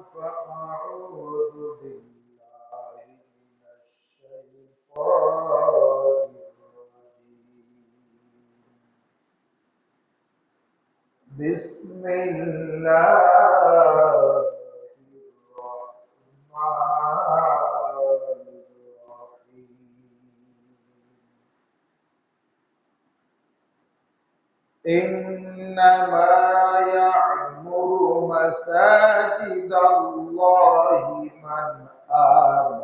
فأعوذ بالله من الشيطان الرجيم. بسم الله الرحمن الرحيم. إنما يعمر مساجد الله من آمن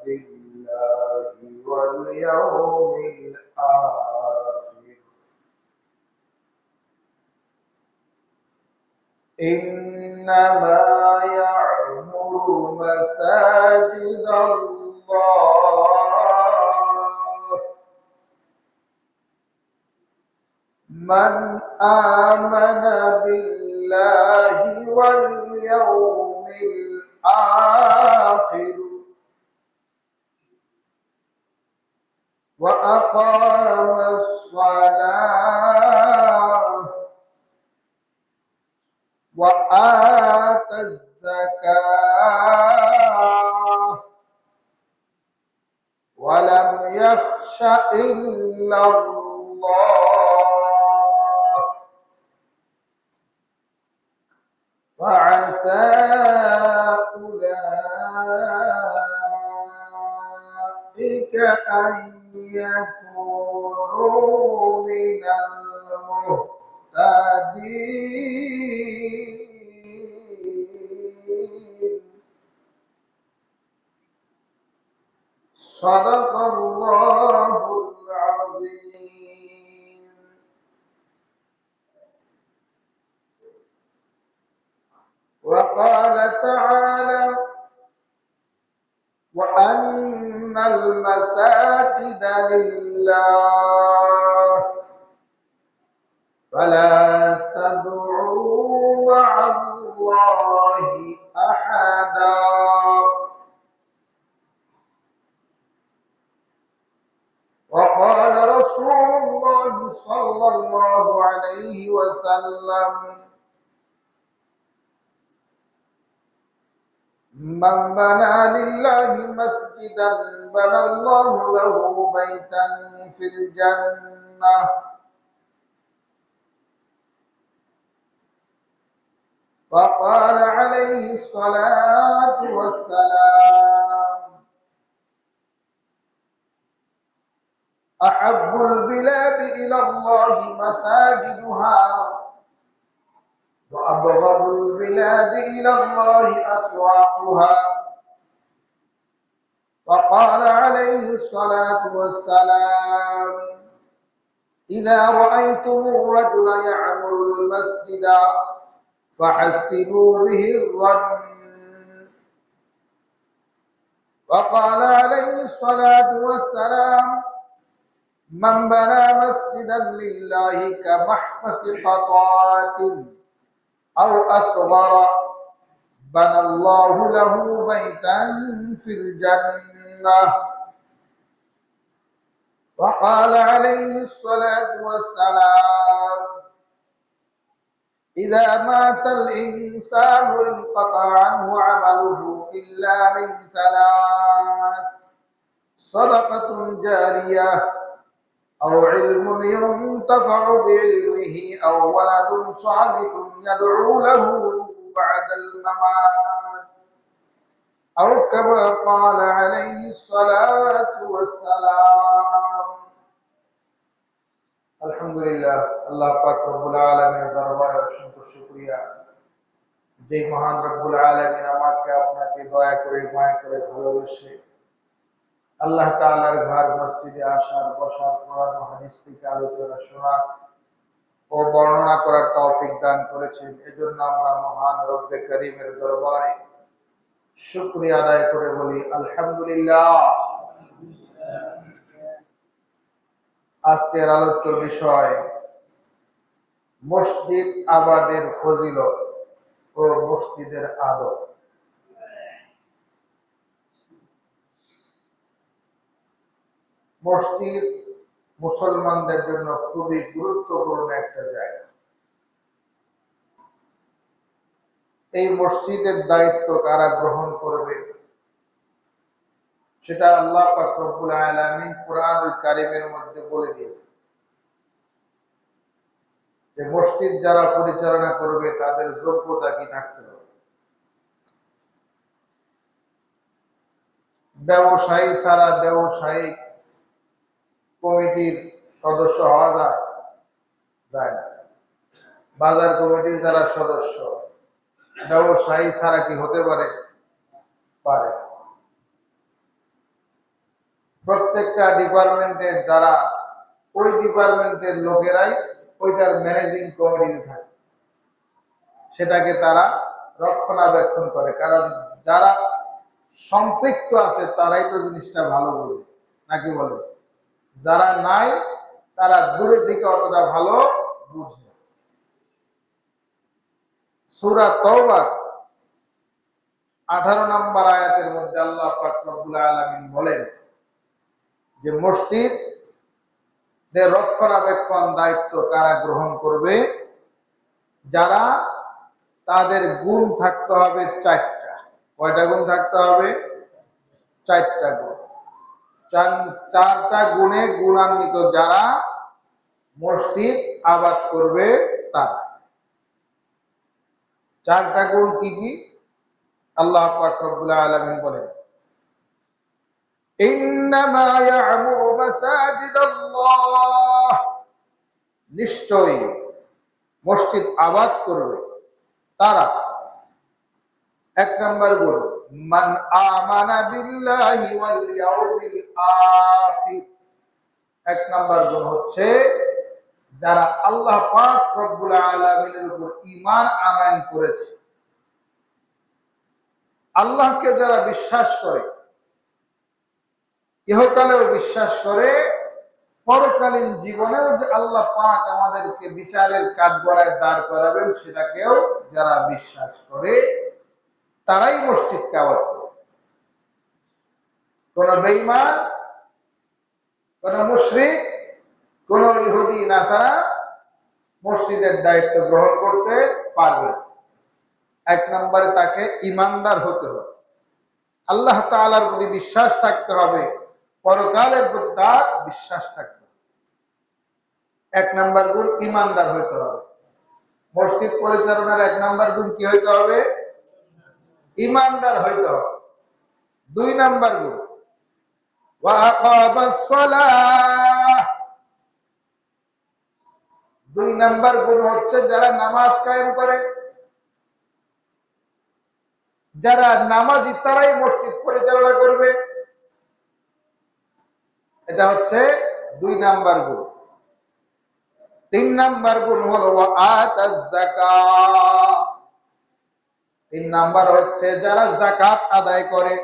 بالله واليوم الآخر. إنما يعمر مساجد الله من آمن بالله واليوم الآخر وأقام الصلاة وآتى الزكاة ولم يخش إلا الله فعسى أولئك أن يكونوا من المهتدين. صدق الله العظيم. وقال تعالى: وأن المساجد لله فلا تدعوا مع الله أحدا. وقال رسول الله صلى الله عليه وسلم: من بنى لله مسجدا بنى الله له بيتا في الجنة. فقال عليه الصلاة والسلام: أحب البلاد إلى الله مساجدها وأبغض البلاد إلى الله أسواقها. فقال عليه الصلاة والسلام: إذا رأيتم الرجل يعمر المسجد فحسنوا به الظن. وقال عليه الصلاة والسلام: من بنى مسجدا لله كمحفس قطات أو أصغر بنى الله له بيتا في الجنة. وقال عليه الصلاة والسلام: إذا مات الإنسان انقطع عنه عمله إلا من ثلاث: صدقة جارية أو علم ينتفع بعلمه أو ولد صالح يدعو له بعد الممات أو كما قال عليه الصلاة والسلام. আলহামদুলিল্লাহ, আল্লাহ পাক রব্বুল আলামিনের দরবারে অসংখ্য শুকরিয়া যে মহান রব্বুল আলামিন আমাকে আপনাকে দয়া করে মায়া করে ভালোবেসে আল্লাহ তাআলার ঘর মসজিদে আসার, বসার, কোরআন ও হাদিস থেকে আলোচনা শোনার ও বর্ণনা করার তৌফিক দান করেছেন। এজন্য আমরা মহান রব্বে করিমের দরবারে শুকরিয়া আদায় করে বলি আলহামদুলিল্লাহ। আজকের আলোচ্য বিষয় মসজিদ আবাদের ফজিলত ও মসজিদের আদব। মসজিদ মুসলমানদের জন্য খুবই গুরুত্বপূর্ণ একটা জায়গা। এই মসজিদের দায়িত্ব কারা গ্রহণ করবে সেটা আল্লাহ পাক রব্বুল আলামিন কোরআনুল কারীমের মধ্যে বলে দিয়েছে যে মসজিদ যারা পরিচালনা করবে তাদের যোগ্যতা কি থাকতে হবে। ব্যবসায়ী ছাড়া ব্যবসায়িক কমিটির সদস্য হওয়া যায় না। বাজার কমিটির যারা সদস্য ব্যবসায়ী ছাড়া কি হতে পারে? প্রত্যেকটা ডিপার্টমেন্টের যারা ওই ডিপার্টমেন্টের লোকেরাই ওইটার ম্যানেজিং কমিটিতে থাকে, সেটাকে তারা রক্ষণাবেক্ষণ করে। কারণ যারা সম্পৃক্ত আছে তারাই তো জিনিসটা ভালো বোঝে, নাকি বলে? যারা নাই তারা দূরে থেকে অতটা ভালো বুঝে। সূরা তাওবা 18 নম্বর আয়াতের মধ্যে আল্লাহ পাক রব্বুল আলামিন বলেন যে মসজিদ রক্ষণাবেক্ষণ দায়িত্ব কারা গ্রহণ করবে? যারা তাদের গুণ থাকতে হবে 4টা। কয়টা গুণ থাকতে হবে? 4টা গুণ। 4টা গুণে গুণান্বিত যারা মসজিদ আবাদ করবে তারা। 4টা গুণ কি কি? আল্লাহ পাক রব্বুল আলামিন বলেন ইন্নামা ইয়া'মুরু মাসাজিদাল্লাহ, নিশ্চয়ই মসজিদ আবাদ করবে তারা। 1 নম্বর গুণ মান আমানা বিল্লাহি ওয়াল ইয়াউমিল আখির। 1 নম্বর গুণ হচ্ছে যারা আল্লাহ পাক রব্বুল আলামিনের উপর ঈমান আনয়ন করেছে, আল্লাহকে যারা বিশ্বাস করে, ইহকালেও বিশ্বাস করে, পরকালীন জীবনেও যে আল্লাহ পাক আমাদেরকে বিচারের কাঠগড়ায় দাঁড় করাবেন সেটাকেও যারা বিশ্বাস করে তারাই মসজিদকে আবাদ করে। কোন বেঈমান, কোন মুশরিক, কোন ইহুদি নাসারা মসজিদের দায়িত্ব গ্রহণ করতে পারবে না। 1 নম্বরে তাকে ঈমানদার হতে হবে, আল্লাহ তাআলার প্রতি বিশ্বাস থাকতে হবে, পরকালের প্রতি তার বিশ্বাস থাকতে হবে। 1 নম্বর গুণ ঈমানদার হইতে হবে। মসজিদ পরিচালনার 1 নম্বর গুণ কি হইতে হবে? ঈমানদার হইতে হবে। 2 নম্বর গুণ ওয়া আকামাস সালাহ। 2 নম্বর গুণ হচ্ছে যারা নামাজ কায়েম করে, যারা নামাজি তারাই মসজিদ পরিচালনা করবে। এটা হচ্ছে 2 নম্বর গুণ। 3 নম্বর গুণ হলো ওয়া আতাজ যাকাত। 3 নম্বর হচ্ছে যারা যাকাত আদায় করে।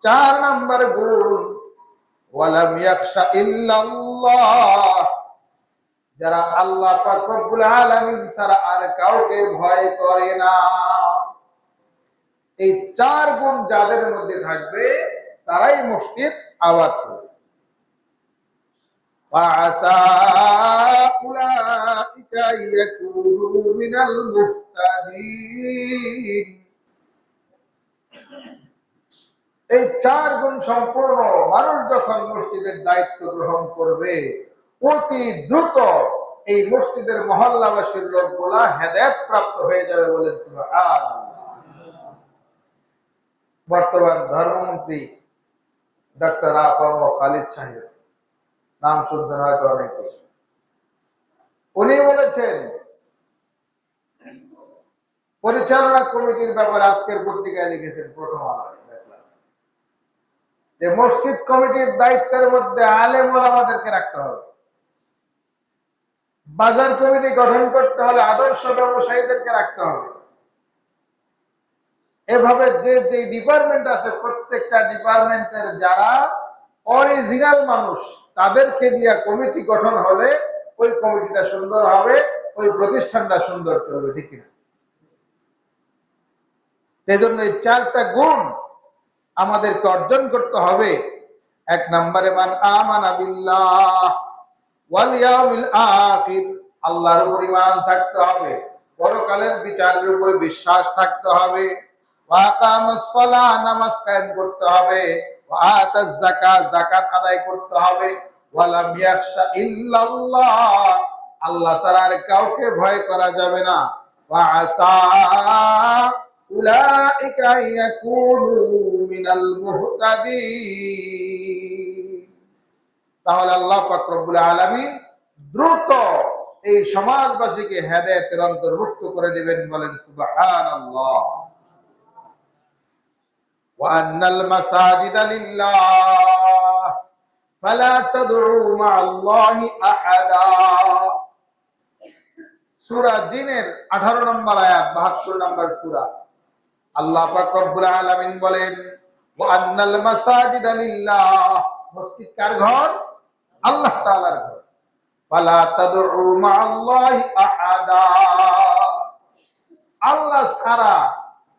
4 নম্বর গুণ ওয়ালাম ইয়াখশা ইল্লাল্লাহ, যারা আল্লাহ পাক রব্বুল আলামিন ছাড়া আর কাউকে ভয় করে না। এই 4 গুণ যাদের মধ্যে থাকবে তারাই মসজিদ আবাদ করবে। ফাআসা উলাইকা ইয়াকুনু মিনাল মুহতাদিন। এই 4 গুণ সম্পূর্ণ মানুষ যখন মসজিদের দায়িত্ব গ্রহণ করবে, অতি দ্রুত এই মসজিদের মহল্লাবাসীর লোকগুলা হেদায়েত প্রাপ্ত হয়ে যাবে। বলেন সুবহানাল্লাহ। বর্তমান ধর্মমন্ত্রী ডক্টর আফম খালিদ সাহেব, নাম শুনছেন হয়তো অনেকে, উনি বলেছেন পরিচালনা কমিটির ব্যাপারে আজকের পত্রিকায় লিখেছেন, প্রথম আলোয় দেখলাম যে মসজিদ কমিটির দায়িত্বের মধ্যে আলেম ওলামাদেরকে রাখতে হবে। বাজার কমিটি গঠন করতে হলে আদর্শ ব্যবসায়ীদেরকে রাখতে হবে। এভাবে যে যে ডিপার্টমেন্ট আছে প্রত্যেকটা ডিপার্টমেন্টের যারা অরিজিনাল মানুষ তাদেরকে দিয়ে কমিটি গঠন হলে ওই কমিটিটা সুন্দর হবে, ওই প্রতিষ্ঠানটা সুন্দর চলবে, ঠিক কিনা? সেজন্য এই 4টা গুণ আমাদেরকে অর্জন করতে হবে। 1 নম্বরে মান আমানা বিল্লাহ ওয়াল ইয়াউমিল আখির, আল্লাহর উপর ঈমান থাকতে হবে, পরকালের বিচারের উপরে বিশ্বাস থাকতে হবে, ওয়া আকামাস সালাহ নামাজ কায়েম করতে হবে, ওয়া আতাজ যাকাত যাকাত আদায় করতে হবে, ওয়া লাম ইয়াখশা ইল্লাল্লাহ আল্লাহ ছাড়া আর কাউকে ভয় করা যাবে না। ওয়া আসা উলাইকা ইয়াকুনু মিনাল মুহতাদিন। তাহলে আল্লাহ পাক রব্বুল আলামিন দ্রুত এই সমাজবাসীকে হেদায়েতের অন্তর্ভুক্ত করে দিবেন, বলেন সুবহানাল্লাহ। ওয়া আন্নাল মাসাজিদা লিল্লাহ ফালা তাদউ মা'আল্লাহি আহাদা। সূরা জিনের 18 নম্বর আয়াত, 72 নম্বর সূরা। আল্লাহ পাক রব্বুল আলামিন বলেন, ওয়া আন্নাল মাসাজিদা লিল্লাহ, মসজিদ কার ঘর? আল্লাহ তাআলার ঘর। ফালা তাদউ মা'আল্লাহি আহাদা, আল্লাহ ছাড়া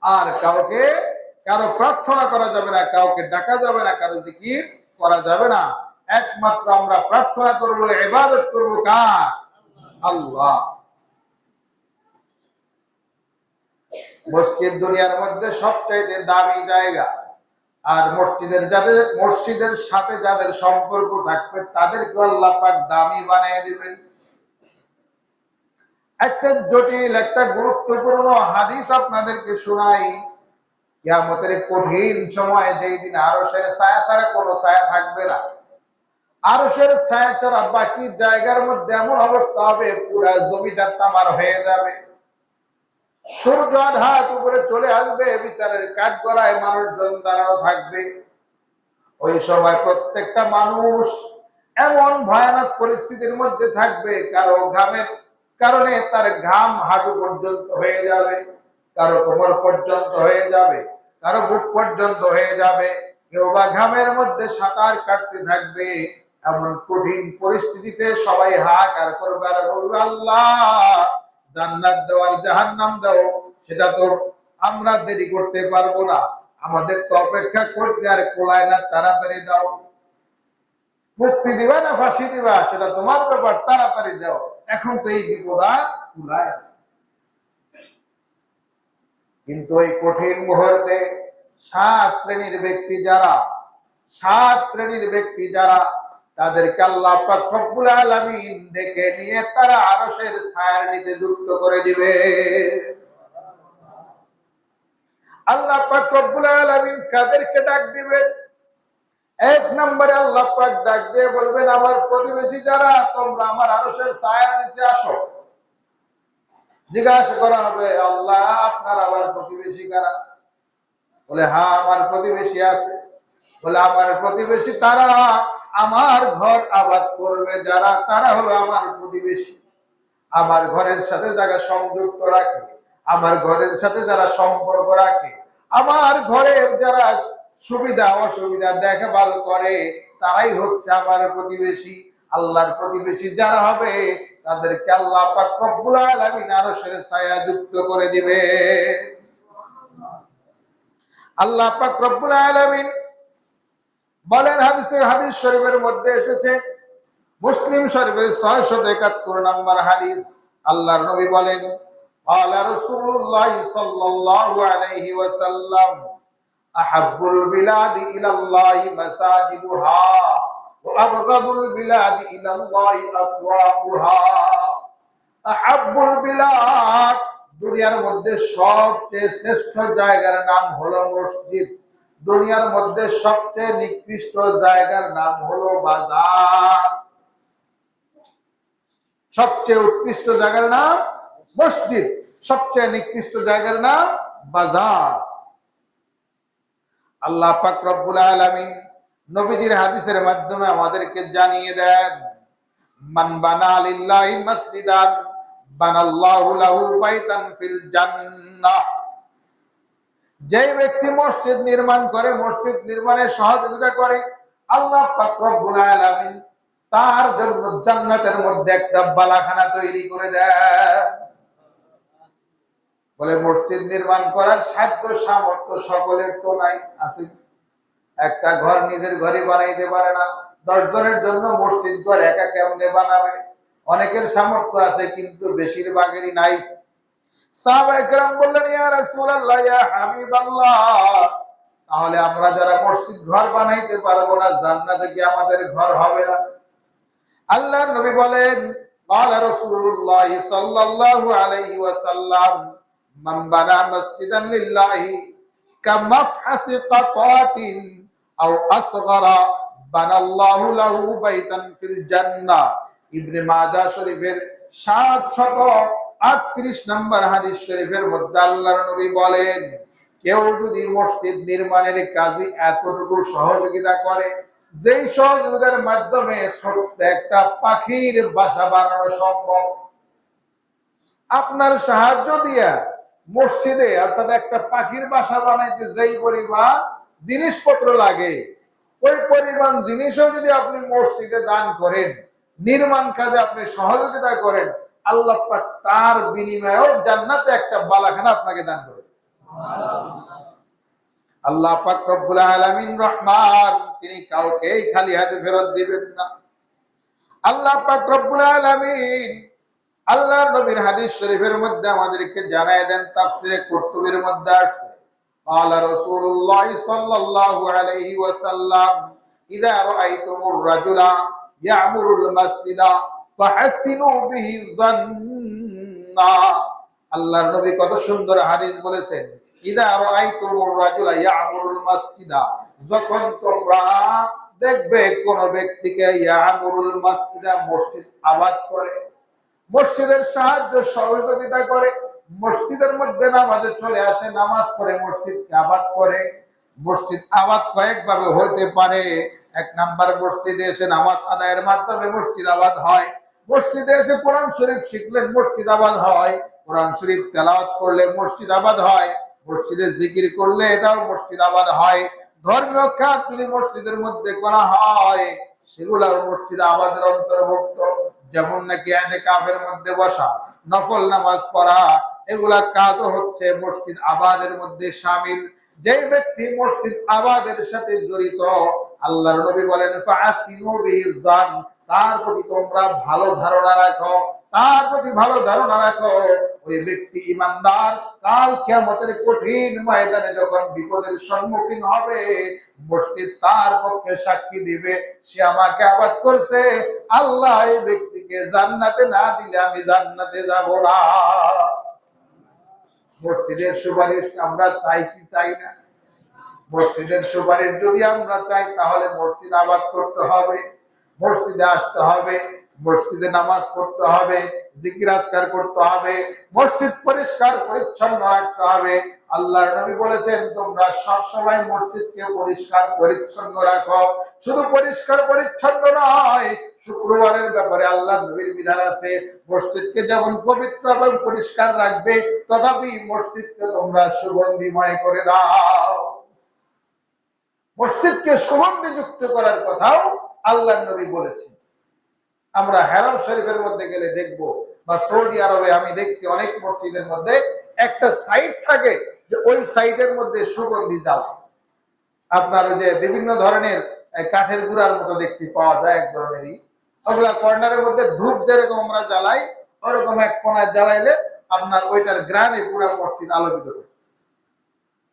আর কাউকে কারো প্রার্থনা করা যাবে না, কাউকে ডাকা যাবে না, কারো জিকির করা যাবে না। একমাত্র আমরা প্রার্থনা করব, ইবাদত করব কার? আল্লাহ। মসজিদ দুনিয়ার মধ্যে সবচাইতে দামি জায়গা, আর মসজিদের সাথে যাদের সম্পর্ক থাকবে তাদেরকে আল্লাহ পাক দামি বানিয়ে দিবেন। একটা জটিল, একটা গুরুত্বপূর্ণ হাদিস আপনাদেরকে শোনাই। কিয়ামতের কঠিন সময়, যেই দিন আরশের ছায়া ছাড়া কোনো ছায়া থাকবে না, আরশের ছায়া ছাড়া বাকি জায়গার মধ্যে এমন অবস্থা হবে পুরা জমিটা তামার হয়ে যাবে। সূর্য আঘাত উপরে চলে আসবে, বিচারের কাঠগড়ায় মানুষজন দাঁড়ানো থাকবে। ওই সময় প্রত্যেকটা মানুষ এমন ভয়ানক পরিস্থিতির মধ্যে থাকবে, কারো ঘামের কারণে তার ঘাম হাঁটু পর্যন্ত হয়ে যাবে, কারো কোমর পর্যন্ত হয়ে যাবে, কারো বুক পর্যন্ত হয়ে যাবে, কেউ বা ঘামের মধ্যে সাঁতার কাটতে থাকবে। এমন কঠিন পরিস্থিতিতে সবাই হাহাকার করবে আর বলবে, আল্লাহ জান্নাত দাও আর জাহান্নাম দাও, সেটা তো আমরা দেরি করতে পারবো না, আমাদের তো অপেক্ষা করতে আর কোলায় না, তাড়াতাড়ি দাও। মুক্তি দিবা না ফাঁসি দিবা সেটা তোমার ব্যাপার, তাড়াতাড়ি দাও, এখন তো এই বিপদ আর কুলায়। কিন্তু এই কঠিন মুহূর্তে সাত শ্রেণীর ব্যক্তি যারা তাদেরকে আল্লাহ পাক রব্বুল আলামিন ডেকে নিয়ে তারা আরশের ছায়ার নিচে যুক্ত করে দিবে। আল্লাহ পাক রব্বুল আলামিন কাদেরকে ডাক দিবেন? এক নম্বরে আল্লাহ পাক ডাক দিয়ে বলবেন, আমার প্রতিবেশী যারা, তোমরা আমার আরশের ছায়ার নিচে আসো। জিজ্ঞাসা করা হবে, আল্লাহ আপনার আবার প্রতিবেশী কারা? বলে, হ্যাঁ আমার প্রতিবেশী আছে। বলে, আমার প্রতিবেশী তারা আমার ঘর আবাদ করবে যারা, তারা হলো আমার প্রতিবেশী। আমার ঘরের সাথে যারা সংযুক্ত রাখে, আমার ঘরের সাথে যারা সম্পর্ক রাখে, আমার ঘরের যারা সুবিধা অসুবিধা দেখভাল করে, তারাই হচ্ছে আমার প্রতিবেশী। আল্লাহর প্রতিবেশী যারা হবে তাদেরকে আল্লাহ পাক রব্বুল আলামিন আরশের ছায়া যুক্ত করে দিবে। আল্লাহ পাক রব্বুল আলামিন বলেন, হাদিস শরীফের মধ্যে এসেছে, মুসলিম শরীফের 671 নম্বর হাদিস, আল্লাহর নবী বলেন, قال رسول الله صلى الله عليه وسلم احب البلاد الى الله مساجدها وابغض البلاد الى الله اسواقها। احب البلاد, দুনিয়ার মধ্যে সবচেয়ে শ্রেষ্ঠ জায়গার নাম হলো মসজিদ, দুনিয়ার মধ্যে সবচেয়ে নিকৃষ্ট জায়গার নাম হলো বাজার। সবচেয়ে উৎকৃষ্ট জায়গার নাম মসজিদ, সবচেয়ে নিকৃষ্ট জায়গার নাম বাজার। আল্লাহ পাক রব্বুল আলামিন নবীজির হাদিসের মাধ্যমে আমাদেরকে জানিয়ে দেন, মান বানা লিল্লাহি মসজিদান বানাল্লাহু লাহু বাইতান ফিল জান্নাহ। যে ব্যক্তি মসজিদ নির্মাণ করে, মসজিদ নির্মাণে সহযোগিতা করে, আল্লাহ পাক রব্বুল আলামিন তার জন্য জান্নাতের মধ্যে একটা বালাখানা তৈরি করে দেয়। বলে, মসজিদ নির্মাণ করার সাধ্য সামর্থ্য সকলের তো নাই, আছে কি? একটা ঘর নিজের ঘরে বানাইতে পারে না, 10 জনের জন্য মসজিদ ঘর একা কেমনে বানাবে? অনেকের সামর্থ্য আছে কিন্তু বেশিরভাগেরই নাই। সাহাবায়ে কেরাম বললেন, ইয়া রাসূলুল্লাহ, ইয়া হাবিবাল্লাহ, তাহলে আমরা যারা মসজিদ ঘর বানাইতে পারবো না, জান্নাতে কি আমাদের ঘর হবে না? আল্লাহর নবী বলেন, ক্বালা রাসূলুল্লাহ সাল্লাল্লাহু আলাইহি ওয়াসাল্লাম, মান বানা মাসজিদান লিল্লাহি কামাফহাসি কাতাতিন আও আসগারা বানাল্লাহু লাহু বাইতান ফিল জান্নাহ। ইবনে মাজাহ শরীফের 738 নম্বর হাদিস শরীফের মধ্যে আল্লাহর নবী বলেন, কেউ যদি মসজিদ নির্মাণের কাজে এতটুকু সহযোগিতা করে, যেই সহযোগিতার মাধ্যমে ছোট্ট একটা পাখির বাসা বানানো সম্ভব, আপনার সাহায্য দিয়া মসজিদে অর্থাৎ একটা পাখির বাসা বানাইতে যেই পরিমাণ জিনিসপত্র লাগে, ওই পরিমাণ জিনিসও যদি আপনি মসজিদে দান করেন, নির্মাণ কাজে আপনি সহযোগিতা করেন, আল্লাহ পাক তার বিনিময়েও জান্নাতে একটা বালাখানা আপনাকে দান করেন। আল্লাহ পাক রব্বুল আলামিন রহমান, তিনি কাউকে খালি হাতে ফেরত দিবেন না। আল্লাহ পাক রব্বুল আলামিন আল্লাহর নবীর হাদিস শরীফের মধ্যে আমাদেরকে জানায় দেন, তাফসিরে কুরতুবির মধ্যে আছে, ক্বালা রাসূলুল্লাহ সাল্লাল্লাহু আলাইহি ওয়াসাল্লাম, ইযা রাআইতুমুর রাজুলা ইয়ামুরুল মাসজিদা ফাহাসিনু বিহি যান্না। আল্লাহর নবী কত সুন্দর হাদিস বলেছেন, ইযা রাআইতুমুর রাজুলা ইয়ামুরুল মাসজিদা, যখন তোমরা দেখবে কোন ব্যক্তিকে ইয়ামুরুল মাসজিদা, মসজিদ আবাদ করে, মসজিদের সাহায্য সহযোগিতা করে, মসজিদের মধ্যে নামাজে চলে আসে, নামাজ পড়ে মসজিদকে আবাদ করে। মসজিদ আবাদ কয়েক ভাবে হইতে পারে। এক নাম্বার, মসজিদে এসে নামাজ আদায়ের মাধ্যমে মসজিদ আবাদ হয়। মসজিদে এসে কোরআন শরীফ শিখলেন, মসজিদ আবাদ হয়। কোরআন শরীফ তেলাওয়াত করলে মসজিদ আবাদ হয়। মসজিদে জিকির করলে এটাও মসজিদ আবাদ হয়। ধর্মীয় কাজ যদি মসজিদের মধ্যে করা হয়, সেগুলাও মসজিদ আবাদের অন্তর্ভুক্ত। যেমন নাকি ইতিকাফের মধ্যে বসা, নফল নামাজ পড়া, এগুলা কাজও হচ্ছে মসজিদ আবাদের মধ্যে শামিল। যে ব্যক্তি মসজিদ আবাদের সাথে জড়িত, আল্লাহর নবী বলেন, ফাআসিনু বিজান, তার প্রতি তোমরা ভালো ধারণা রাখো, তার প্রতি ভালো ধারণা রাখো। ওই ব্যক্তি ঈমানদার, কাল কিয়ামতের কঠিন ময়দানে যখন বিপদের সম্মুখীন হবে, মসজিদ তার পক্ষে সাক্ষী দিবে, সে আমাকে আবাদ করছে, আল্লাহ এই ব্যক্তিকে জান্নাতে না দিলে আমি জান্নাতে যাব না। মসজিদের সুপারিশ আমরা চাই কি চাই না? মসজিদের সুপারিশ যদি আমরা চাই, তাহলে মসজিদ আবাদ করতে হবে, মসজিদে আসতে হবে, মসজিদে নামাজ পড়তে হবে, জিকির আজকার করতে হবে, মসজিদ পরিষ্কার পরিচ্ছন্ন রাখতে হবে। আল্লাহর নবী বলেছেন, তোমরা সব সময় মসজিদকে পরিষ্কার পরিচ্ছন্ন রাখো। শুধু পরিষ্কার পরিচ্ছন্ন নয়, শুক্রবারের ব্যাপারে আল্লাহর নবীর বিধান আছে, মসজিদকে যেমন পবিত্র এবং পরিষ্কার রাখবে, তথাপি মসজিদকে তোমরা সুগন্ধিময় করে দাও। মসজিদকে সুগন্ধি যুক্ত করার কথাও আল্লাহর নবী বলেছেন। আমরা হারাম শরীফের মধ্যে গেলে দেখবো, বা সৌদি আরবে আমি দেখছি অনেক মসজিদের মধ্যে একটা সাইড থাকে, যে ওই সাইডের মধ্যে সুগন্ধি জ্বালায়। আপনার ওই যে বিভিন্ন ধরনের কাঠের গুঁড়ার মতো দেখছি পাওয়া যায় এক ধরনেরই, ওগুলা কর্নারের মধ্যে ধূপ যেরকম আমরা জ্বালাই, ওরকম এক কোনায় জ্বালাইলে আপনার ওইটার গ্রামে পুরো মসজিদ আলোকিত থাকে।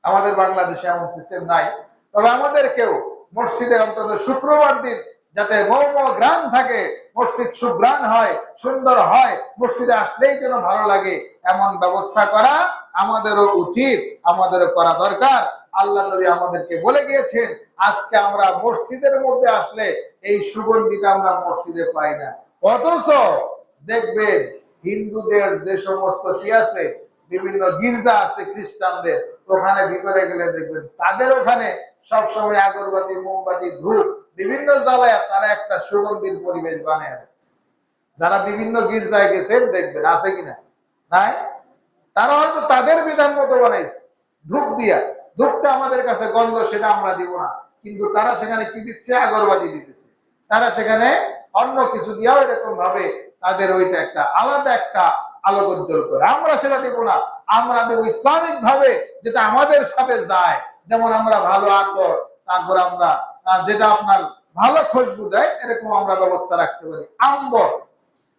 আমাদের বাংলাদেশে এমন সিস্টেম নাই, তবে আমাদেরকেও মসজিদে অন্তত শুক্রবার দিন যাতে মৌম গ্রাম থাকে, মসজিদ সুগ্রাণ হয়, সুন্দর হয়, মসজিদে আসলেই যেন ভালো লাগে, এমন ব্যবস্থা করা আমাদেরও উচিত, আমাদেরও করা দরকার। আল্লাহ নবী আমাদেরকে বলে গিয়েছেন, আজকে আমরা মসজিদের মধ্যে আসলে এই সুগন্ধিটা আমরা মসজিদে পাই না। অথচ দেখবেন হিন্দুদের যে সমস্ত কি আছে, বিভিন্ন গির্জা আছে খ্রিস্টানদের, ওখানে ভিতরে গেলে দেখবেন তাদের ওখানে সবসময় আগরবাতি, মোমবাতি, ধূপ বিভিন্ন জ্বালায় তারা একটা সুগন্ধির পরিবেশ বানিয়ে রাখছে। যারা বিভিন্ন গির্জায় গেছেন দেখবেন, আছে কিনা নাই, তারা হয়তো তাদের বিধান মতো বানাইছে ধূপ দিয়া। ধূপটা আমাদের কাছে গন্ধ, সেটা আমরা দিব না, কিন্তু তারা সেখানে কি দিচ্ছে, আগরবাতি দিতেছে, তারা সেখানে অন্য কিছু দিয়াও এরকম ভাবে তাদের ওইটা একটা আলাদা একটা আলোক উজ্জ্বল করে। আমরা সেটা দিব না, আমরা দেব ইসলামিক ভাবে যেটা আমাদের সাথে যায়। যেমন আমরা ভালো আতর, তারপর আমরা যেটা আপনার ভালো খুশবু দেয়, এরকম আমরা ব্যবস্থা রাখতে পারি। আম্বর,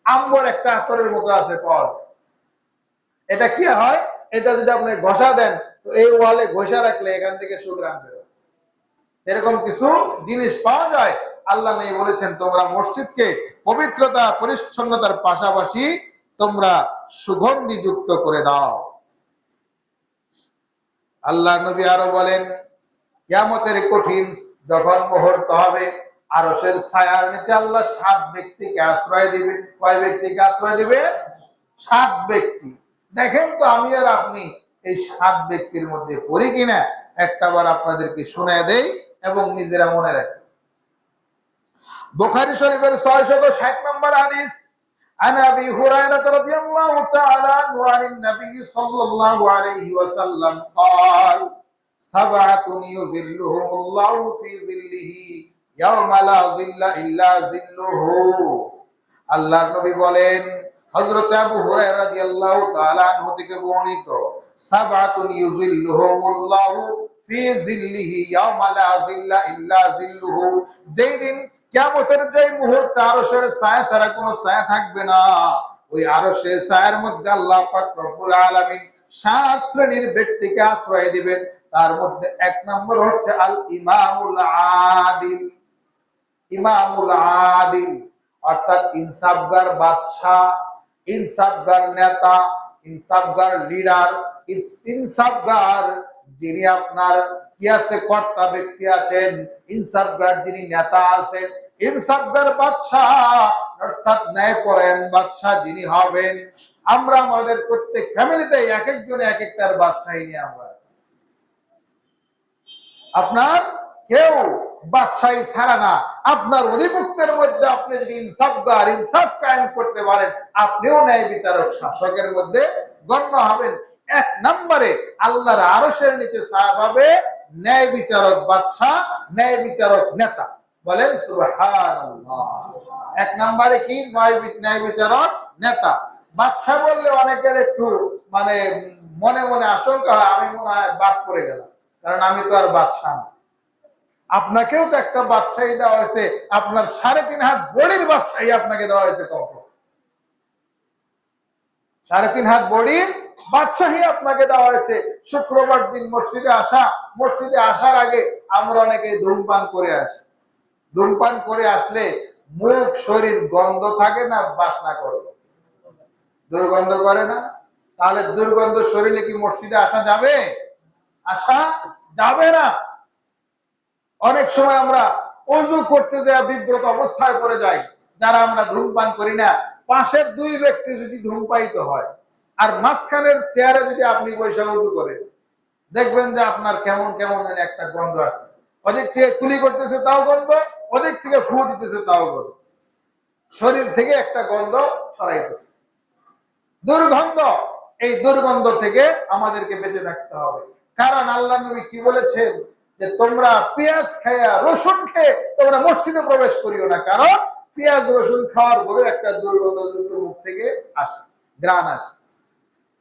আম্বর একটা আতরের মতো আছে, পাওয়া যায়। এটা কি হয়, এটা যদি আপনি ঘষা দেন তো এই ওয়ালে ঘষা রাখলে এখান থেকে সুঘ্রাণ বেরোয়। এরকম কিছু জিনিস পাওয়া যায়। আল্লাহ নবী বলেছেন তোমরা মসজিদকে পবিত্রতা পরিচ্ছন্নতার পাশাপাশি তোমরা সুগন্ধি যুক্ত করে দাও। আল্লাহ নবী আরো বলেন কিয়ামতের কঠিন যখন মুহূর্ত হবে, আরশের ছায়ার নিচে আল্লাহ 7 ব্যক্তিকে আশ্রয় দিবেন। কয় ব্যক্তিকে আশ্রয় দিবে? 7 ব্যক্তি। দেখেন তো আমি আর আপনি এই 7 ব্যক্তির মধ্যে পড়ি কিনা একটাবার আপনাদেরকে শোনায় দেই এবং নিজেরা মনে রাখি। বুখারী শরীফের 660 নম্বর হাদিস, عن ابي هريره رضي الله تعالى عنه عن النبي صلى الله عليه وسلم قال سبعة يظلهم الله في ظله يوم لا ظل الا ظله। আল্লাহর নবী বলেন, হযরত আবু হুরায়রা রাদিয়াল্লাহু তাআলা আনহু থেকে বর্ণিত, সাবআতুন ইউযিল্লুহুমুল্লাহু ফি যিল্লিহি ইয়াওমা লা যিল্লা ইল্লা যিল্লুহু। যেই দিন কিয়ামতের যেই মুহূর্তে আরশের ছায়া ছাড়া কোনো ছায়া থাকবে না, ওই আরশের ছায়ার মধ্যে আল্লাহ পাক রব্বুল আলামিন 7 শ্রেণীর ব্যক্তিকে আশ্রয় দিবেন। তার মধ্যে 1 নম্বর হচ্ছে আল ইমামুল আদিল। ইমামুল আদিল অর্থাৎ ইনসাফগার বাদশা, ইনসাফগার নেতা, ইনসাফগার লিডার, ইনসাফগার যিনি আপনার কি আছে কর্তা ব্যক্তি আছেন, ইনসাফগার যিনি নেতা আছেন, ইনসাফগার বাদশা অর্থাৎ ন্যায়পরায়ণ বাদশা যিনি হবেন। আমরা আমাদের প্রত্যেক ফ্যামিলিতে এক একজনে এক একটার বাদশাহী নিয়ে আমরা আছি। আপনার কেউ বাদশাহী ছাড়া না, আপনার অধিভুক্তের মধ্যে আপনি যদি ইনসাফগার ইনসাফ কায়েম করতে পারেন, আপনিও ন্যায় বিচারক শাসকের মধ্যে গণ্য হবেন। 1 নম্বরে আল্লাহর আরশের নিচে ছায়া পাবে ন্যায় বিচারক বাদশা, ন্যায় বিচারক নেতা। বলেন সুবহানাল্লাহ। 1 নম্বরে কি? ন্যায় বিচারক নেতা। বাদশা বললে অনেকের একটু মানে মনে মনে আশঙ্কা হয়, আমি মনে হয় বাদ পড়ে গেলাম, কারণ আমি তো আর বাদশা না। আপনাকেও তো একটা বাদশাহী দেওয়া হয়েছে, আপনার 3.5 হাত বডির বাদশাহী আপনাকে দেওয়া হয়েছে। কখন 3.5 হাত বডির বাদশাহী আপনাকে দেওয়া হয়েছে। শুক্রবার দিন মসজিদে আসা, মসজিদে আসার আগে আমরা অনেকে ধূমপান করে আসি। ধূমপান করে আসলে মুখ শরীর গন্ধ থাকে না বাসনা করে? দুর্গন্ধ করে না? তাহলে দুর্গন্ধ শরীরে কি মসজিদে আসা যাবে? আসা যাবে না। অনেক সময় আমরা ওযু করতে যাই বিব্রত অবস্থায় পড়ে যাই, যারা আমরা ধূমপান করি না। পাশের 2 ব্যক্তি যদি ধূমপায়িত হয় আর মাঝখানের চেয়ারে যদি আপনি বসে ওযু করেন, দেখবেন যে আপনার কেমন কেমন একটা গন্ধ আসছে। ওদিক থেকে কুলি করতেছে তাও গন্ধ, ওদিক থেকে ফু দিতেছে তাও গন্ধ, শরীর থেকে একটা গন্ধ ছড়াইতেছে, দুর্গন্ধ। এই দুর্গন্ধ থেকে আমাদেরকে বেঁচে থাকতে হবে। কারণ আল্লাহ নবী কি বলেছেন যে তোমরা পেঁয়াজ খায়া রসুন খেয়ে তোমরা মসজিদে প্রবেশ করিও না, কারণ পেঁয়াজ রসুন খাওয়ার পরে একটা দুর্গন্ধযুক্ত মুখ থেকে আসে, ঘ্রাণ আসে।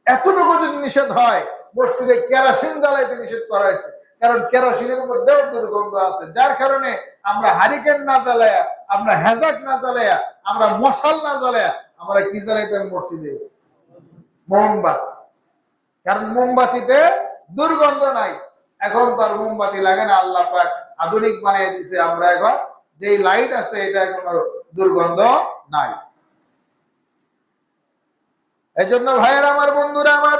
এতটুকু যদি নিষেধ হয়, মসজিদে কেরোসিন জ্বালাইতে নিষেধ করা হয়েছে, কারণ কেরোসিনের মধ্যেও দুর্গন্ধ আছে। যার কারণে আমরা হারিকেন না জ্বালায়া, আমরা হেজাক না জ্বালায়া, আমরা মশাল না জ্বালায়া আমরা কি জ্বালাইতাম মসজিদে? মোমবাতি। কারণ মোমবাতিতে দুর্গন্ধ নাই। এখন তো আর মোমবাতি লাগে না, আল্লাহ পাক আধুনিক বানিয়ে দিয়েছে। আমরা এখন যে লাইট আছে এটা কোনো দুর্গন্ধ নাই। এজন্য ভাইয়ের আমার, বন্ধুরা আমার,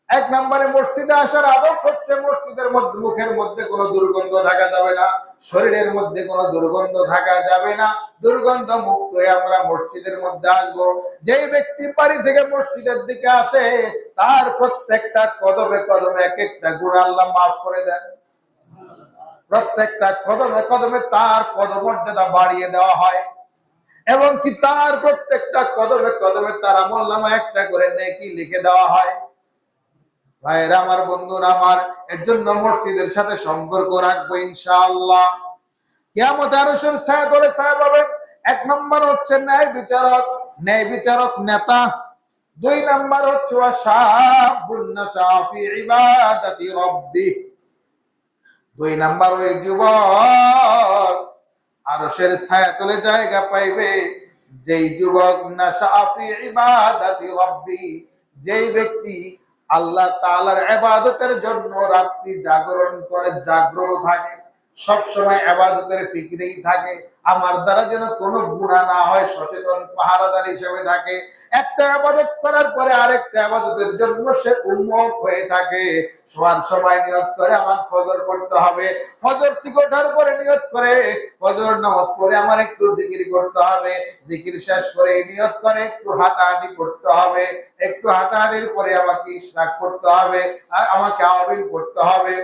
1 নম্বরে মসজিদে আসার আদব হচ্ছে মসজিদের মধ্যে মুখের মধ্যে কোনো দুর্গন্ধ থাকা যাবে না, শরীরের মধ্যে কোনো দুর্গন্ধ থাকা যাবে না। দুর্গন্ধ মুক্ত হয়ে আমরা মসজিদের মধ্যে আসবো। যেই ব্যক্তি বাড়ি থেকে মসজিদের দিকে আসে, তার প্রত্যেকটা কদমে কদমে এক একটা গুনাহ আল্লাহ মাফ করে দেন। প্রত্যেকটা কদমে কদমে তার পদমর্যাদা বাড়িয়ে দেওয়া হয় এবং কি তার প্রত্যেকটা কদমে কদমে তার আমলনামা একটা করে নেকি লিখে দেওয়া হয়। ভাইরা আমার, বন্ধুরা আমার, এর জন্য মসজিদের সাথে সম্পর্ক রাখবো ইনশাআল্লাহ। কিয়ামতে আরশের ছায়া তলে ছায়া পাবেন। 1 নম্বর হচ্ছে ন্যায় বিচারক, ন্যায় বিচারক নেতা। 2 নম্বর হচ্ছে ওয়াশাবুন নাশা ফি ইবাদাতি রাব্বিহ। 2 নম্বর ওই যুবক আরশের ছায়া তলে জায়গা পাইবে যেই যুবক নাশা ফি ইবাদাতি রাব্বি, যেই ব্যক্তি আল্লাহ তাআলার ইবাদতের জন্য রাত্রি জাগরণ করে, জাগ্রত থাকে, সব সময় ইবাদতের ফিকিরেই থাকে, আমার দ্বারা যেন কোনো গুনাহ না হয়, সচেতন পাহারাদার হিসেবে থাকে, একটা ইবাদত করার পরে আরেকটা ইবাদতের জন্য সে উন্মুখ হয়ে থাকে, শোয়ার সময় নিয়ত করে আমার ফজর পড়তে হবে, ফজর থেকে ওঠার পরে নিয়ত করে ফজর নামাজ পড়ে আমার একটু জিকির করতে হবে, জিকির শেষ করে নিয়ত করে একটু হাঁটাহাঁটি করতে হবে, একটু হাঁটাহাঁটির পরে আমাকে ইশরাক করতে হবে, আর আমাকে আওয়াবিল করতে হবে,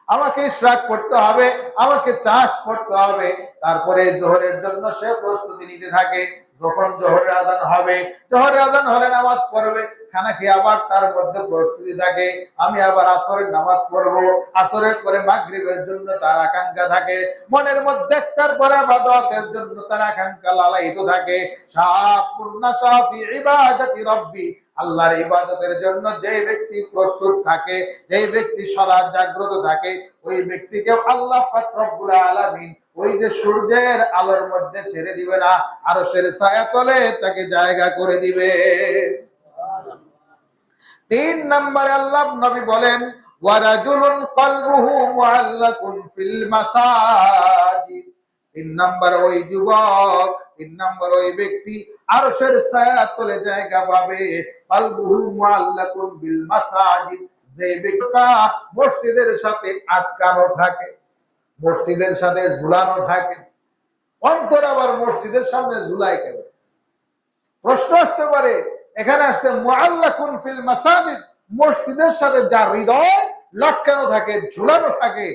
আমাকে ইশরাক করতে হবে, আমাকে চাষ করতে হবে, তারপরে জোহরের জন্য সে প্রস্তুতি নিতে থাকে। যখন জোহরের আজান হবে, জোহরের আজান হলে নামাজ পড়বে, খানা খেয়ে আবার তার মধ্যে প্রস্তুতি থাকে, আমি আবার আসরের নামাজ পড়বো, আসরের পরে মাগরিবের জন্য তার আকাঙ্ক্ষা থাকে, মনের মধ্যে একটার পরে ইবাদতের জন্য তার আকাঙ্ক্ষা লালায়িত থাকে। শাআবুন নাশা ফি ইবাদাতি রাব্বি, আল্লাহর ইবাদতের জন্য যে ব্যক্তি প্রস্তুত থাকে, যে ব্যক্তি সদা জাগ্রত থাকে, ওই ব্যক্তিকে আল্লাহ পাক রব্বুল আলামিন ওই যে সূর্যের আলোর মধ্যে ছেড়ে দিবে না, আরশের ছায়াতলে তাকে জায়গা করে দিবে। 3 নম্বরে আল্লাহ নবী বলেন, ওয়ারাজুলুন কলবুহু মুআল্লাকুন ফিল মাসাজিদ। 3 নম্বর ওই যুবক, 3 নম্বর ওই ব্যক্তি আরশের ছায়াতলে জায়গা পাবে, কলবুহু মুআল্লাকুন বিল মাসাজিদ, যে ব্যক্তিটা মসজিদের সাথে আটকানো থাকে, মসজিদের সাথে ঝুলানো থাকে। অন্তর আবার মসজিদের সামনে ঝুলায় কেন? প্রশ্ন আসতে পারে, এখানে আসছে মুআল্লাকুন ফিল মাসাজিদ, মসজিদের সাথে যার হৃদয় লটকানো থাকে, ঝুলানো থাকে,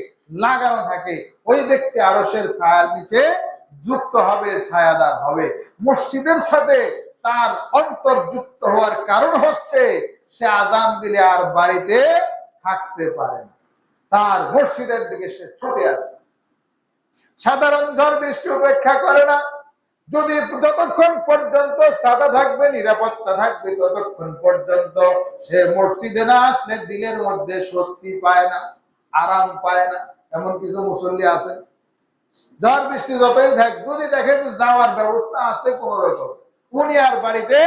লাগানো থাকে, ওই ব্যক্তি আরশের ছায়ার নিচে যুক্ত হবে, ছায়াদার হবে। মসজিদের সাথে তার অন্তর যুক্ত হওয়ার কারণ হচ্ছে সে আজান দিলে আর বাড়িতে থাকতে পারে না, তার মসজিদের দিকে সে ছুটে আসে। সাধারণ ঝড় বৃষ্টি উপেক্ষা করে না, যদি যতক্ষণ পর্যন্ত সাদা থাকবে, নিরাপত্তা থাকবে, ততক্ষণ পর্যন্ত সে মসজিদে না আসলে দিলের মধ্যে স্বস্তি পায় না, আরাম পায় না। এমন কিছু মুসল্লি আছেন, ঝড় বৃষ্টি যতই থাক, যদি দেখে যে যাওয়ার ব্যবস্থা আছে কোন রকম, উনি আর বাড়িতে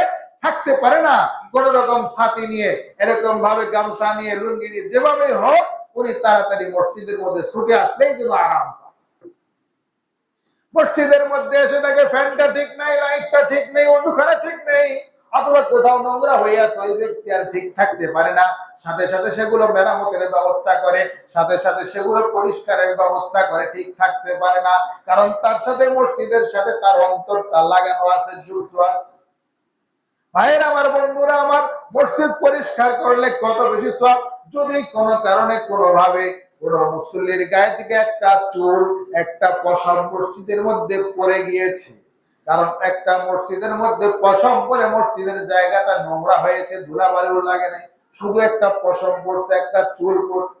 থাকতে পারে না, কোন রকম ছাতি নিয়ে, এরকম ভাবে গামছা নিয়ে, লুঙ্গি নিয়ে, যেভাবে হোক উনি তাড়াতাড়ি মসজিদের মধ্যে ছুটে আসলেই যেন আরাম পায়। মসজিদের মধ্যে এসে দেখে ফ্যানটা ঠিক নাই, লাইটটা ঠিক নেই, অজুখানা ঠিক নেই, অথবা কোথাও নোংরা হয়ে আছে, ওই ব্যক্তি আর ঠিক থাকতে পারে না, সাথে সাথে সেগুলো মেরামতের ব্যবস্থা করে, সাথে সাথে সেগুলো পরিষ্কারের ব্যবস্থা করে, ঠিক থাকতে পারে না, কারণ তার সাথে মসজিদের সাথে তার অন্তরটা লাগানো আছে, যুক্ত আছে। ভাইয়ের আমার, বন্ধুরা আমার, মসজিদ পরিষ্কার করলে কত বেশি সওয়াব। যদি কোনো কারণে কোনোভাবে কোন মুসল্লির গায়ে থেকে একটা চুল, একটা পশম মসজিদের মধ্যে পড়ে গিয়েছে, কারণ একটা মসজিদের মধ্যে পশম পরে মসজিদের জায়গাটা নোংরা হয়েছে, ধুলাবালিও লাগে নাই, শুধু একটা পশম পড়ছে, একটা চুল পড়ছে।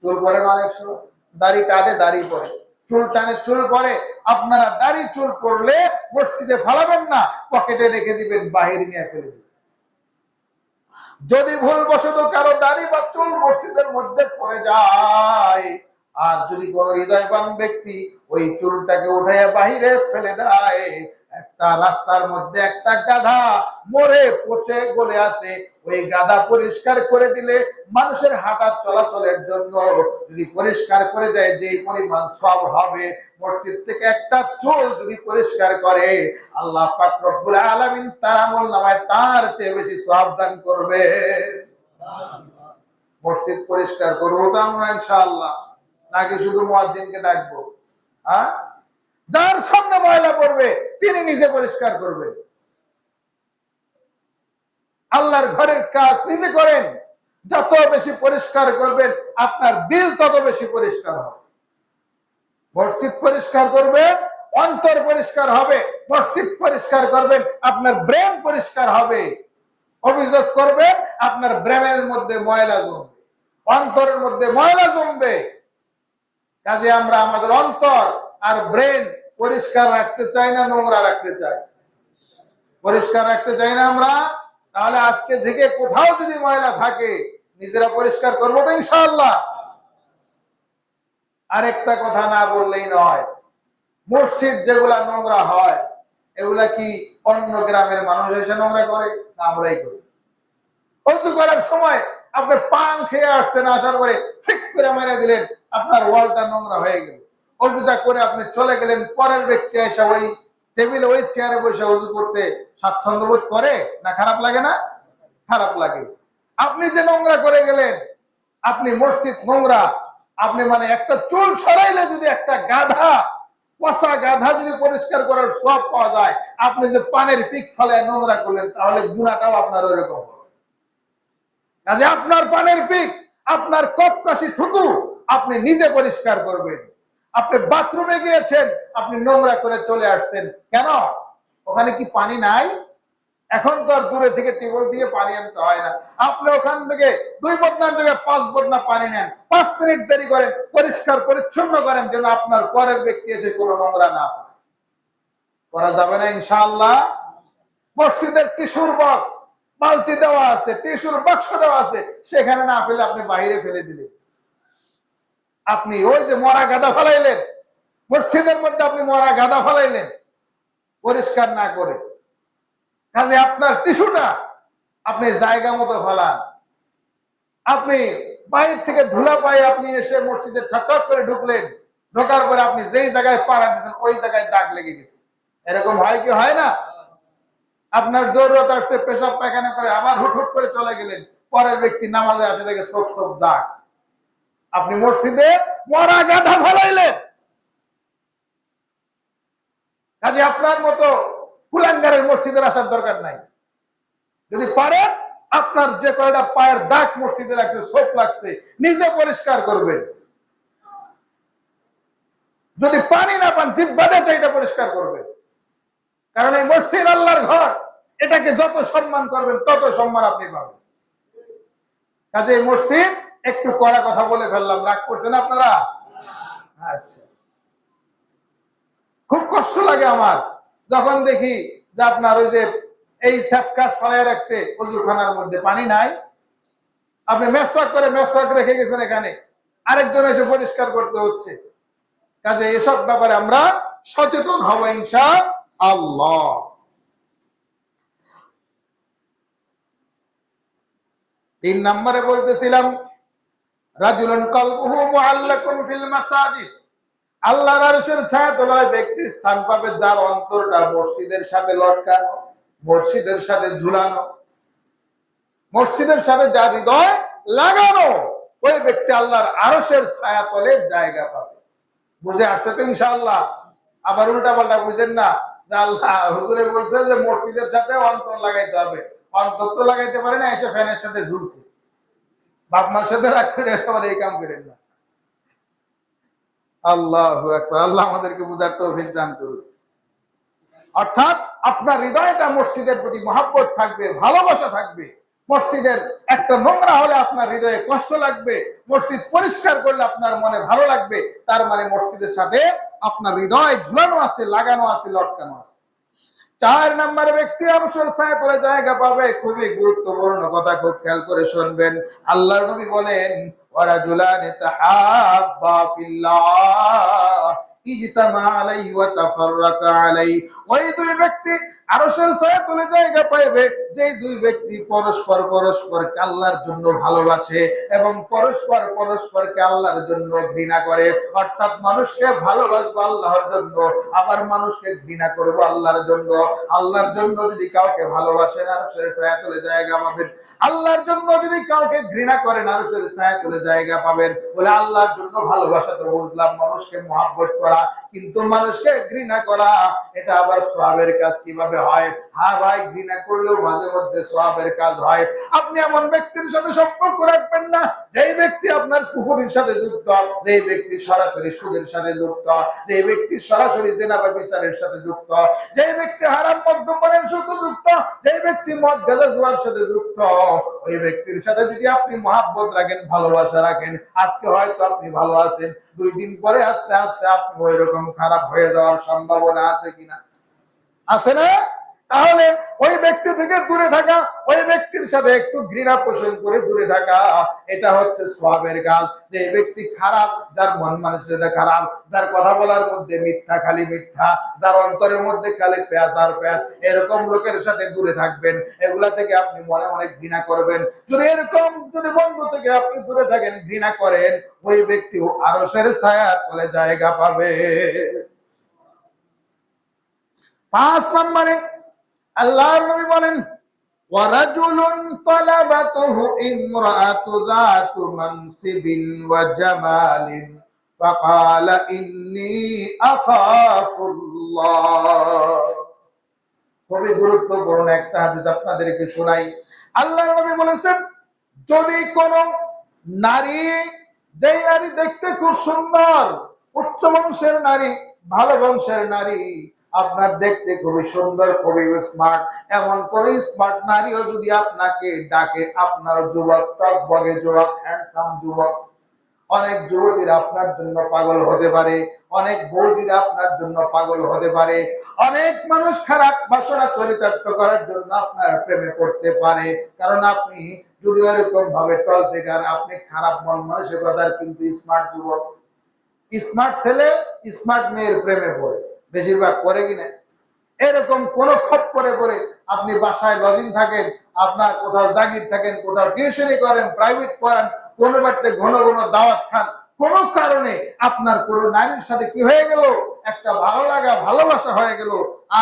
চুল পরে না অনেক সময়, দাড়ি কাটে, দাড়ি পরে, চুল টানে, চুল পরে। আপনারা দাড়ি চুল পড়লে মসজিদে ফালাবেন না, পকেটে রেখে দিবেন, বাহির নিয়ে ফেলে দিবেন। যদি ভুলবশত কারো দাড়ি বা চুল মসজিদের মধ্যে পড়ে যায়, আর যদি কোন হৃদয়বান ব্যক্তি ওই চুলটাকে উঠাইয়া বাহিরে ফেলে দেয়, একটা রাস্তার মধ্যে একটা গাধা মরে পচে গলে আছে, ওই গাধা পরিষ্কার করে দিলে মানুষের হাঁটা চলাচলের জন্য যদি পরিষ্কার করে দেয়, যে পরিমাণ সওয়াব হবে, মসজিদ থেকে একটা চুল যদি পরিষ্কার করে, আল্লাহ পাক রব্বুল আলামিন তার আমলনামায় তার চেয়ে বেশি সওয়াব দান করবে। মসজিদ পরিষ্কার করবো তো আমরা ইনশাআল্লাহ, নাকি শুধু মুয়াজ্জিনকে ডাকবো? হ্যাঁ, যার সামনে ময়লা পড়বে তিনি নিজে পরিষ্কার করবেন। আল্লাহর ঘরের কাজ নিজে করেন, যত বেশি পরিষ্কার করবেন আপনার দিল তত বেশি পরিষ্কার হবে। মসজিদ পরিষ্কার করবেন, অন্তর পরিষ্কার হবে। মসজিদ পরিষ্কার করবেন, আপনার ব্রেন পরিষ্কার হবে। অভিযোগ করবেন, আপনার ব্রেনের মধ্যে ময়লা জমবে, অন্তরের মধ্যে ময়লা জমবে। কাজে আমরা আমাদের অন্তর আর ব্রেন পরিষ্কার রাখতে চাই না নোংরা রাখতে চাই? পরিষ্কার রাখতে চাই না আমরা? তাহলে আজকে থেকে কোথাও যদি ময়লা থাকে নিজেরা পরিষ্কার করবো তো ইনশাআল্লাহ। আরেকটা কথা না বললেই নয়, মসজিদ যেগুলা নোংরা হয়, এগুলা কি অন্য গ্রামের মানুষ এসে নোংরা করে না আমরাই করি? অজু করার সময় আপনি পান খেয়ে আসছেন, আসার পরে ঠিক করে মেরে দিলেন, আপনার ওয়ালটা নোংরা হয়ে গেল। অজুটা করে আপনি চলে গেলেন, পরের ব্যক্তি এসে ওই টেবিলে ওই চেয়ারে বসে অজু করতে স্বাচ্ছন্দ্য বোধ করে না? খারাপ লাগে না? খারাপ লাগে। আপনি যে নোংরা করে গেলেন, আপনি মসজিদ নোংরা, আপনি মানে একটা চুল সরাইলে যদি একটা গাধা, পচা গাধা যদি পরিষ্কার করার সব পাওয়া যায়, আপনি যে পানের পিক ফলে নোংরা করলেন, তাহলে গুণাটাও আপনার ওইরকম হবে। কাজে আপনার পানের পিক, আপনার কপকাশি থুতু আপনি নিজে পরিষ্কার করবেন। আপনি বাথরুমে গিয়েছেন, আপনি নোংরা করে চলে আসছেন, কেন? ওখানে কি পানি নাই? এখন তো আর দূরে থেকে টিউবওয়েল দিয়ে পানি আনতে হয় না। আপনি ওখান থেকে 2 বদনার জায়গায় 5 বদনা পানি নেন, 5 মিনিট দেরি করেন, পরিষ্কার পরিচ্ছন্ন করেন, যেন আপনার পরের ব্যক্তি এসে কোনো নোংরা না পায়। করা যাবে না ইনশাআল্লাহ? মসজিদের টিস্যুর বক্স, বালতি দেওয়া আছে, টিস্যুর বাক্স দেওয়া আছে, সেখানে না ফেলে আপনি বাইরে ফেলে দিলেন। আপনি ওই যে মরা গাদা ফেলাইলেন, মসজিদের মধ্যে আপনি মরা গাদা ফেলাইলেন পরিষ্কার না করে। কাজে আপনার টিস্যুটা আপনি জায়গা মতো ফেলান। আপনি বাইরে থেকে ধুলা পায়ে আপনি এসে মসজিদে ঠকঠক করে ঢুকলেন, ঢোকার পরে আপনি যেই জায়গায় পাড়া দিচ্ছেন ওই জায়গায় দাগ লেগে গেছে। এরকম হয় কি হয় না? আপনার জরুরত আসতে পেশাব পায়খানা করে আবার হুট হুট করে চলে গেলেন, পরের ব্যক্তি নামাজে আসে দেখে সব সব দাগ। আপনি মসজিদে মরা গাধা ফেলাইলেন। কাজে আপনার মতো কুলাঙ্গারের মসজিদের আসার দরকার নাই। যদি পারেন, আপনার যে কয়টা পায়ের দাগ মসজিদে লাগছে, সোপ লাগছে, নিজে পরিষ্কার করবেন। যদি পানি না পান, জিহ্বা দিয়ে চাইটা পরিষ্কার করবেন। কারণ এই মসজিদ আল্লাহর ঘর, এটাকে যত সম্মান করবেন তত সম্মান আপনি পাবেন। কাজে এই মসজিদ, একটু কড়া কথা বলে ফেললাম, রাগ করছেন আপনারা? আচ্ছা, খুব কষ্ট লাগে আমার যখন দেখি যে আপনার ওই যে এই স্যাপকাস ফলায় রাখছে অজুখানার মধ্যে, পানি নাই, আপনি মেসওয়াক করে মেসওয়াক রেখে গেছেন, এখানে আরেকজন এসে পরিষ্কার করতে হচ্ছে। কাজে এসব ব্যাপারে আমরা সচেতন হব ইনশাআল্লাহ। 3 নম্বরে বলতেছিলাম, রাজুলুন কলবুহু মুআল্লাকুন ফিল মাসাজিদ। আল্লাহর আরশের ছায়াতলায় ব্যক্তি স্থান পাবে যার অন্তরটা মসজিদের সাথে লটকানো, মসজিদের সাথে ঝুলানো, মসজিদের সাথে যার হৃদয় লাগানো, ওই ব্যক্তি আল্লাহর আরশের ছায়াতলে জায়গা পাবে। বুঝে আসছে তো ইনশাআল্লাহ? আবার উল্টা পাল্টা বুঝেন না যে আল্লাহ হুজুরে বলছে যে মসজিদের সাথে অন্তর লাগাইতে হবে। অন্তর তো লাগাইতে পারে না, এসে ফ্যানের সাথে ঝুলছে। বাপ মার সাথে রাগ করে সবার এই কাম করেন না। আল্লাহু আকবার। আল্লাহ আমাদেরকে বুঝার তৌফিক দান করুন। অর্থাৎ আপনার হৃদয়টা মসজিদের প্রতি মহব্বত থাকবে, ভালোবাসা থাকবে। মসজিদের একটা নোংরা হলে আপনার হৃদয়ে কষ্ট লাগবে, মসজিদ পরিষ্কার করলে আপনার মনে ভালো লাগবে। তার মানে মসজিদের সাথে আপনার হৃদয় ঝুলানো আছে, লাগানো আছে, লটকানো আছে। 4 নম্বর ব্যক্তি আরশের ছায়াতলে জায়গা পাবে। খুবই গুরুত্বপূর্ণ কথা, খুব খেয়াল করে শুনবেন। আল্লাহর নবী বলেন, ওয়ারাজুলানি তাহাব্বা ফিল্লাহ ইজতামা আলাইহি ওয়া তাফাররাকা আলাইহি। ওই 2 ব্যক্তি আরশের ছায়াতলে জায়গা পাবে, যেই 2 ব্যক্তি পরস্পরকে আল্লাহর জন্য ভালোবাসে এবং পরস্পরকে আল্লাহর জন্য ঘৃণা করে। অর্থাৎ মানুষকে ভালোবাসবো আল্লাহর জন্য, আবার মানুষকে ঘৃণা করব আল্লাহর জন্য। আল্লাহর জন্য যদি কাউকে ভালোবাসেন, আরশের ছায়াতলে জায়গা পাবেন। আল্লাহর জন্য যদি কাউকে ঘৃণা করেন, আরশের ছায়াতলে জায়গা পাবেন। বলে আল্লাহর জন্য ভালোবাসা তো বুঝলাম, মানুষকে মহব্বত করা, কিন্তু মানুষকে ঘৃণা করা, এটা আবার সওয়াবের কাজ কিভাবে হয়? হ্যাঁ ভাই, ঘৃণা করলেও মাঝে মধ্যে সওয়াবের কাজ হয়। আপনি এমন ব্যক্তির সাথে সম্পর্ক রাখবেন না যেই ব্যক্তি আপনার কুফরির সাথে যুক্ত, যেই ব্যক্তি সরাসরি সুদের সাথে যুক্ত, যেই ব্যক্তি সরাসরি জিনা বা বিচারের সাথে যুক্ত, যেই ব্যক্তি হারাম মদ্যপানের সাথে যুক্ত, যেই ব্যক্তি মদ গাঁজা জুয়ার সাথে যুক্ত, ওই ব্যক্তির সাথে যদি আপনি মহব্বত রাখেন, ভালোবাসা রাখেন, আজকে হয়তো আপনি ভালো আছেন, 2 দিন পরে আস্তে আস্তে আপনি ওই রকম খারাপ হয়ে যাওয়ার সম্ভাবনা আছে কিনা? আছে না? তাহলে ওই ব্যক্তি থেকে দূরে থাকা, ওই ব্যক্তির সাথে একটু ঘৃণা পোষণ করে দূরে থাকা, এটা হচ্ছে সওয়াবের কাজ। যে ব্যক্তি খারাপ, যার মন মানসিকতা খারাপ, যার কথা বলার মধ্যে মিথ্যা, খালি মিথ্যা, যার অন্তরের মধ্যে খালি পেঁয়াজ আর পেঁয়াজ, এরকম লোকের সাথে দূরে থাকবেন। এগুলা থেকে আপনি মনে মনে ঘৃণা করবেন। যদি এরকম যদি বন্ধু থেকে আপনি দূরে থাকেন, ঘৃণা করেন, ওই ব্যক্তি আরশের ছায়ার তলে জায়গা পাবে। 5 নম্বরে আল্লাহর নবী বলেন, ওয়ারাজুলুন তালাবাতুহু ইমরাআতু যাতু মানসিবিন ওয়া জামালিন ফাকালা ইন্নী আখাফুল্লাহ। খুবই গুরুত্বপূর্ণ একটা হাদিস আপনাদেরকে শোনাই। আল্লাহর নবী বলেছেন, যদি কোন নারী, যেই নারী দেখতে খুব সুন্দর, উচ্চ বংশের নারী, ভালো বংশের নারী, আপনার দেখতে খুবই সুন্দর, খুবই স্মার্ট, এমন কোন স্মার্ট নারীও যদি আপনাকে ডাকে, আপনার যুবক, টকবগে যুবক, হ্যান্ডসাম যুবক, অনেক যুবতীরা আপনার জন্য পাগল হতে পারে, অনেক বৌজিরা আপনার জন্য পাগল হতে পারে, অনেক মানুষ খারাপ বাসনা চরিতার্থ করার জন্য আপনার প্রেমে পড়তে পারে। কারণ আপনি যদি এরকম ভাবে টল ফিগার, আপনি খারাপ মন মানসিকতার কিন্তু স্মার্ট যুবক, স্মার্ট ছেলে স্মার্ট মেয়ের প্রেমে পড়ে, বেশিরভাগ পড়ে কিনা। এরকম কোন খপ্পরে পড়ে আপনি বাসায় লজিং থাকেন, আপনার কোথাও জাগির থাকেন, কোথাও টিউশনি করেন, প্রাইভেট পড়ান, কোন বাড়িতে ঘন ঘন দাওয়াত খান, কোন কারণে আপনার কোন নারীর সাথে কি হয়ে গেল, একটা ভালো লাগা, ভালোবাসা হয়ে গেল,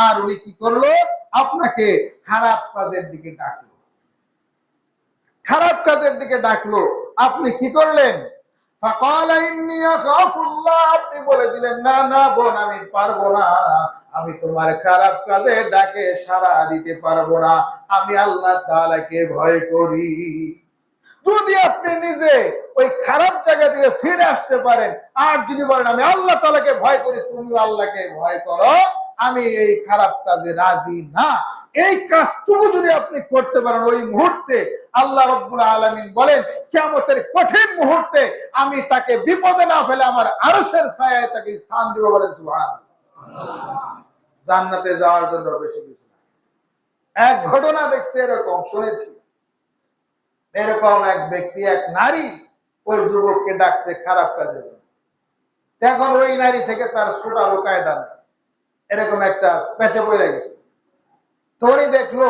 আর উনি কি করলো, আপনাকে খারাপ কাজের দিকে ডাকলো, খারাপ কাজের দিকে ডাকলো, আপনি কি করলেন, ফাকালা ইন্নী আখাফুল্লাহ, আপনি বলে দিলেন, না না বোন, আমি পারবো না, আমি তোমার খারাপ কাজে ডাকে সাড়া দিতে পারবো না, আমি আল্লাহ তাআলাকে ভয় করি। যদি আপনি নিজে ওই খারাপ জায়গা থেকে ফিরে আসতে পারেন, আর যদি বলেন আমি আল্লাহ তাআলাকে ভয় করি, তুমি আল্লাহকে ভয় করো, আমি এই খারাপ কাজে রাজি না, এই কাজটুকু যদি আপনি করতে পারেন, ওই মুহূর্তে আল্লাহ রাব্বুল আলামিন বলেন, কিয়ামতের কঠিন মুহূর্তে আমি তাকে বিপদে না ফেলে আমার আরশের ছায়ায় তাকে স্থান দেব। বলেন সুবহানাল্লাহ। জান্নাতে যাওয়ার জন্য বেশি কিছু না। এক ঘটনা দেখছি, এরকম শুনেছি, এরকম এক ব্যক্তি, এক নারী ওই যুবককে ডাকছে খারাপ কাজে। এখন ওই নারী থেকে তার ছোটারও কায়দা নেই, এরকম একটা পেঁচে পড়ে গেছে। তো উনি দেখলো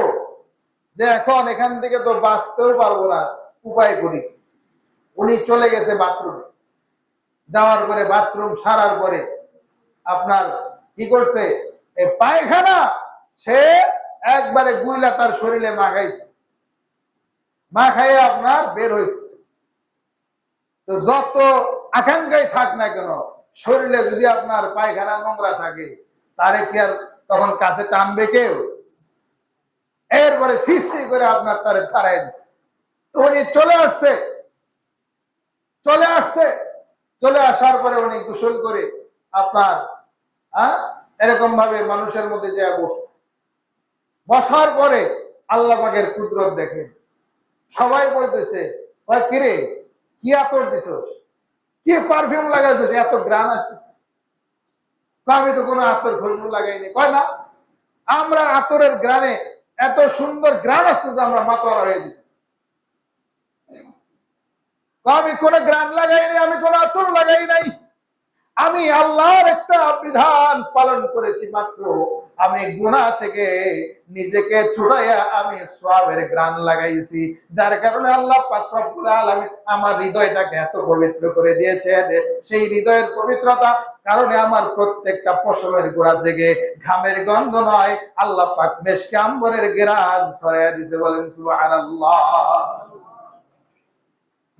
যে এখন এখান থেকে তো বাঁচতেও পারবো না, উপায় করি। উনি চলে গেছে বাথরুমে, যাওয়ার পরে বাথরুম সারার পরে আপনার কি করছে, এই পায়খানা সে একবারে গুইলা তার শরীরে মাখাইছে, মাখাইয়ে আপনার বের হয়েছে। তো যত আকাঙ্ক্ষাই থাক না কেন, শরীরে যদি আপনার পায়খানা নোংরা থাকে, তারে কি আর তখন কাছে টানবে কেউ? এরপরে সিসি করে আপনার তারে তাড়াই দিচ্ছে। তো উনি চলে আসছে, চলে আসার পরে উনি গোসল করে আপনার এরকম ভাবে মানুষের মধ্যে যে বসছে, বসার পরে আল্লাহ পাকের কুদরত দেখেন, সবাই বলতেছে, কিরে কি আতর দিছস, কি পারফিউম লাগাইতেছে, এত গ্রান আসতেছে। আমি তো কোনো আতর খুশবু লাগাইনি। কয় না, আমরা আতরের গ্রানে এত সুন্দর গ্রান আসতেছে, আমরা মাতোয়ারা হয়ে দিতেছি। আমি কোনো গ্রান লাগাইনি, আমি কোনো আতর লাগাই নাই, আমি আল্লাহর একটা বিধান পালন করেছি মাত্র, আমি গুনাহ থেকে নিজেকে ছুটাইয়া আমি সওয়াবের গ্রান লাগাইছি, যার কারণে আল্লাহ পাক রব্বুল আলামিন আমার হৃদয়টাকে এত পবিত্র করে দিয়েছেন। সেই হৃদয়ের পবিত্রতা কারণে আমার প্রত্যেকটা পশমের গোড়া থেকে ঘামের গন্ধ নয়, আল্লাহ পাক মেশকে আম্বরের ঘ্রাণ ছড়াইয়া দিয়েছে। বলেন সুবহানাল্লাহ।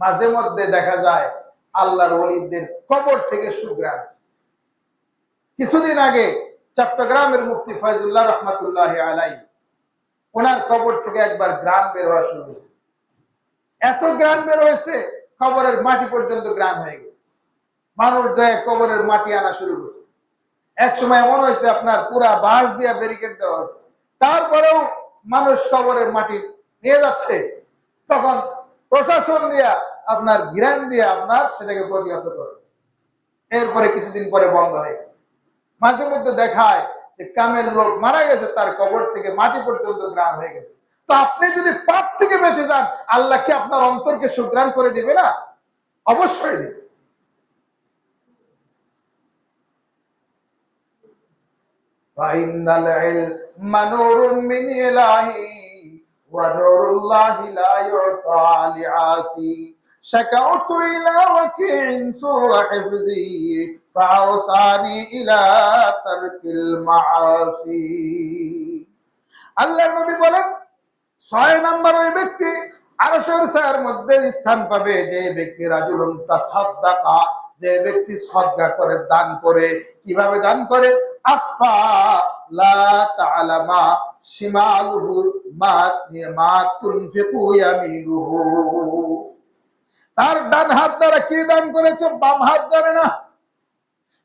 মাঝে মধ্যে দেখা যায় আল্লাহর ওলিদের কবর থেকে সুঘ্রাণ। কিছুদিন আগে চট্টগ্রামের মুফতি ফয়জুল্লাহ রহমাতুল্লাহ আলাইহি, ওনার কবর থেকে একবার গ্রাণ বের হওয়া শুরু হয়েছে। এত গ্রাণ বের হয়েছে, কবরের মাটি পর্যন্ত গ্রাণ হয়ে গেছে। মানুষ যায় কবরের মাটি আনা শুরু করছে। এক সময় এমন হয়েছে আপনার পুরা বাঁশ দিয়া ব্যারিকেড দেওয়া হয়েছে, তারপরেও মানুষ কবরের মাটি নিয়ে যাচ্ছে। তখন প্রশাসন দিয়া আপনার ঘিরান দিয়ে আপনার সেটাকে প্রতিহত করেছে। এরপরে কিছুদিন পরে বন্ধ হয়ে গেছে। মাঝে মধ্যে দেখায় যে কামের লোক মারা গেছে, তার কবর থেকে মাটি পর্যন্ত গ্রাণ হয়ে গেছে। তো আপনি যদি পাপ থেকে বেঁচে যান, আল্লাহ কি আপনার অন্তরকে সুগ্রাণ করে দিবে না? অবশ্যই দিবে। ফাইনাল ইলমা নূরুম মিন ইলাহি ওয়া নূরুল্লাহি লা ইউতা লিআসি শাকাউতু ইলা ওয়াকি'in সুআ হিফজি ফাওসানি ইলা তারকিল মাআসি। আল্লাহর নবী বলেন, 6 নাম্বার ওই ব্যক্তি আরশের ছায়ার মধ্যে স্থান পাবে যে ব্যক্তি রাজুলুন তাসাদ্দাকা, যে ব্যক্তি সদকা করে, দান করে। কিভাবে দান করে? আফা লা তাআলামা শিমালুহু মা তুনফিকু ইয়ামিনুহু, তার ডান হাত দ্বারা কি দান করেছে বাম হাত জানে না।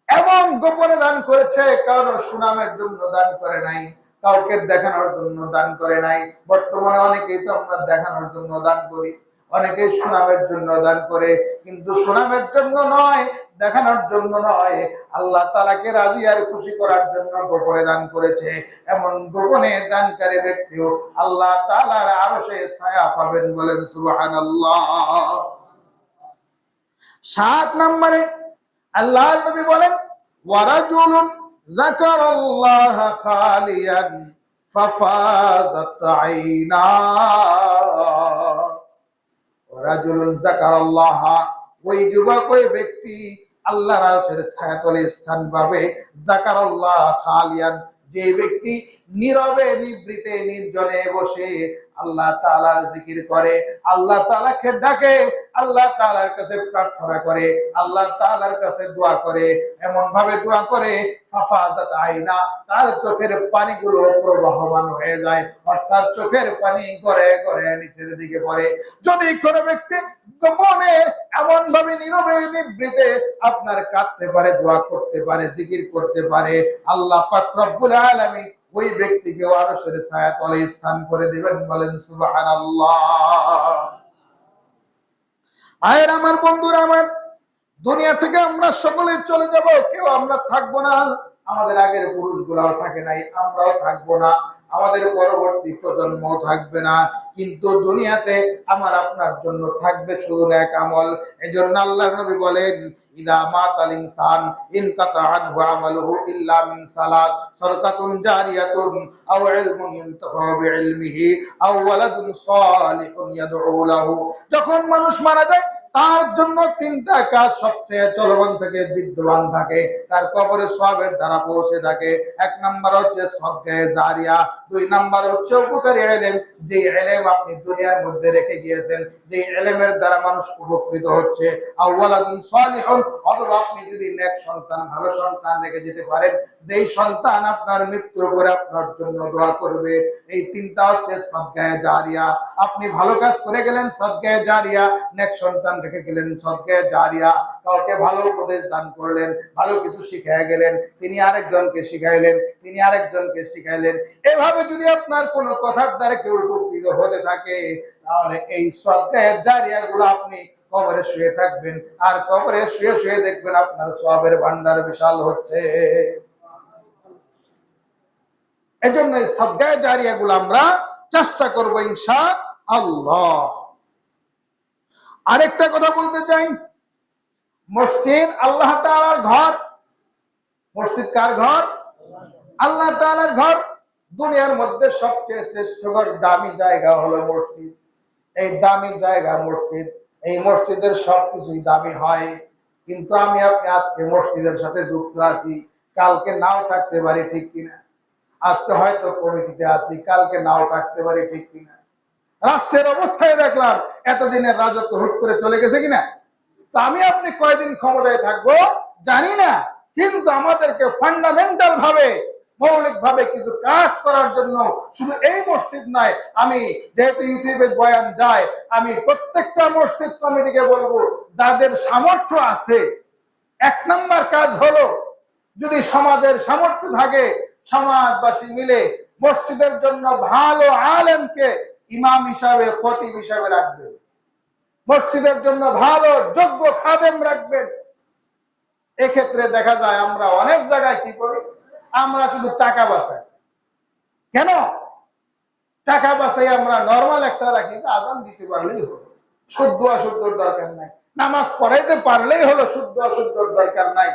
এমন গোপনে দান করেছে, কারো সুনামের জন্য দান করে নাই, কাউকে দেখানোর জন্য দান করে নাই। বর্তমানে অনেকেই তো আমরা দেখানোর জন্য দান করি, অনেকেই সুনামের জন্য দান করে, কিন্তু সুনামের জন্য নয়, দেখানোর জন্য নয়, আল্লাহ তাআলাকে রাজি আর খুশি করার জন্য গোপনে দান করেছে। এমন গোপনে দানকারী ব্যক্তিও আল্লাহ তাআলার আরশে ছায়া পাবেন, বলেন সুবহানাল্লাহ। 7 নম্বরে আল্লাহর নবী বলেন, ওয়ারাজুলুন যাকারাল্লাহা খালিয়ান ফাফাযাত আইনা। ওয়ারাজুলুন যাকারাল্লাহা, ওই যুবক, ওই ব্যক্তি আল্লাহর আরশের ছায়াতলে স্থান পাবে। যাকারাল্লাহ খালিয়ান, যে ব্যক্তি নীরবে নিভৃতে নির্জনে বসে আল্লাহ তাআলার জিকির করে, আল্লাহ তাআলাকে ডাকে, আল্লাহ তাআলার কাছে প্রার্থনা করে, আল্লাহ তাআলার কাছে দোয়া করে, এমন ভাবে দোয়া করে ফাফাদাত আইনা, তার চোখের পানিগুলো প্রবাহমান হয়ে যায়, অর্থাৎ চোখের পানি গড়ে গড়ে নিচের দিকে পড়ে। যদি কোনো ব্যক্তি গোপনে এমন ভাবে নীরবে নিভৃতে আপনার কাঁদতে পারে, দোয়া করতে পারে, জিকির করতে পারে, আল্লাহ পাক রব্বুল আলামিন ওই ব্যক্তিকে আরশের ছায়াতলে স্থান করে দিবেন, বলেন সুবহানাল্লাহ। আয়ের আমার বন্ধুরা আমার, দুনিয়া থেকে আমরা সকলে চলে যাব, কেউ আমরা থাকবো না। আমাদের আগের পুরুষগুলাও থাকে নাই, আমরাও থাকবো না, আমাদের পরবর্তী প্রজন্ম থাকবে না, কিন্তু দুনিয়াতে আমার আপনার জন্য থাকবে শুধু নেক আমল। এজন্য আল্লাহর নবী বলেন, ইদা মাতাল ইনসান ইনকাতা আনহু আমালুহু ইল্লা মিন সালাস, সাদাকাতুন জারিয়াতুন আও ইলমুন ইনতাফা বিইলমিহি আও ওয়ালাদুন সালিহুন ইয়াদউ লাহু। যখন মানুষ মারা যায়, তার জন্য 3টা কাজ সবচেয়ে চলমান থাকে, বিদ্যমান থাকে, তার কবরে সওয়াবের দ্বারা পৌঁছে থাকে। 1 নাম্বার হচ্ছে সদকায়ে জারিয়া, 2 নাম্বার হচ্ছে উপকারী ইলম, যে ইলম আপনি দুনিয়ার মধ্যে রেখে গিয়েছেন, যে ইলমের দ্বারা মানুষ উপকৃত হচ্ছে। আওয়ালাদুন সালিহুন, অথবা আপনি যদি নেক সন্তান, ভালো সন্তান রেখে যেতে পারেন, যেই সন্তান আপনার মৃত্যুর পরে আপনার জন্য দোয়া করবে। এই 3টা হচ্ছে সদকায়ে জারিয়া। আপনি ভালো কাজ করে গেলেন, সদকায়ে জারিয়া, নেক সন্তান রেখে গেলেন, সদকায়ে জারিয়া, কাউকে ভালো উপদেশ দান করলেন, ভালো কিছু শিখিয়ে গেলেন, তিনি আরেকজনকে শিখাইলেন, তিনি আরেকজনকে শিখাইলেন। এভাবে যদি আপনার কোনো কথার দ্বারা কেউ উপকৃত হতে থাকে, তাহলে এই সদকায়ে জারিয়া গুলো আপনি কবরে শুয়ে থাকবেন, আর কবরে শুয়ে শুয়ে দেখবেন আপনার সওয়াবের ভান্ডার বিশাল হচ্ছে। এজন্য এই সদকায়ে জারিয়া গুলো আমরা চেষ্টা করবো ইনশাআল্লাহ। আরেকটা কথা বলতে চাই, মসজিদ আল্লাহ তাআলার ঘর। মসজিদ কার ঘর? আল্লাহ তাআলার ঘর। দুনিয়ার মধ্যে সবচেয়ে শ্রেষ্ঠ ঘর, দামি জায়গা হলো মসজিদ। এই দামি জায়গা মসজিদ, এই মসজিদের সবকিছুই দামি হয়। কিন্তু আমি আপনি আজকে মসজিদের সাথে যুক্ত আছি, কালকে নাও থাকতে পারি, ঠিক কিনা? আজকে হয়তো কমিটিতে আছি, কালকে নাও থাকতে পারি, ঠিক কিনা? রাষ্ট্রের অবস্থায় দেখলাম এতদিনের রাজত্ব হুট করে চলে গেছে কিনা? তো আমি আপনি কয়দিন ক্ষমতায় থাকবো জানি না, কিন্তু আমাদেরকে ফান্ডামেন্টাল ভাবে, মৌলিক ভাবে কিছু কাজ করার জন্য শুধু এই মসজিদ নয়, আমি যেহেতু ইউটিউবে বয়ান যায়, আমি প্রত্যেকটা মসজিদ কমিটিকে বলবো, যাদের সামর্থ্য আছে, 1 নাম্বার কাজ হলো, যদি সমাজের সামর্থ্য থাকে, সমাজবাসী মিলে মসজিদের জন্য ভালো আলেমকে ইমাম হিসাবে, খতিব হিসাবে রাখবে, মসজিদের জন্য ভালো যোগ্য খাদেম রাখবেন। এক্ষেত্রে দেখা যায় আমরা অনেক জায়গায় কি করি, আমরা শুধু টাকা বাঁচাই। কেন টাকা বাঁচাই? আমরা নরমাল একটা রাখি, আজান দিতে পারলেই হলো, শুদ্ধ অশুদ্ধর দরকার নাই, নামাজ পড়াইতে পারলেই হলো, শুদ্ধ অশুদ্ধর দরকার নাই।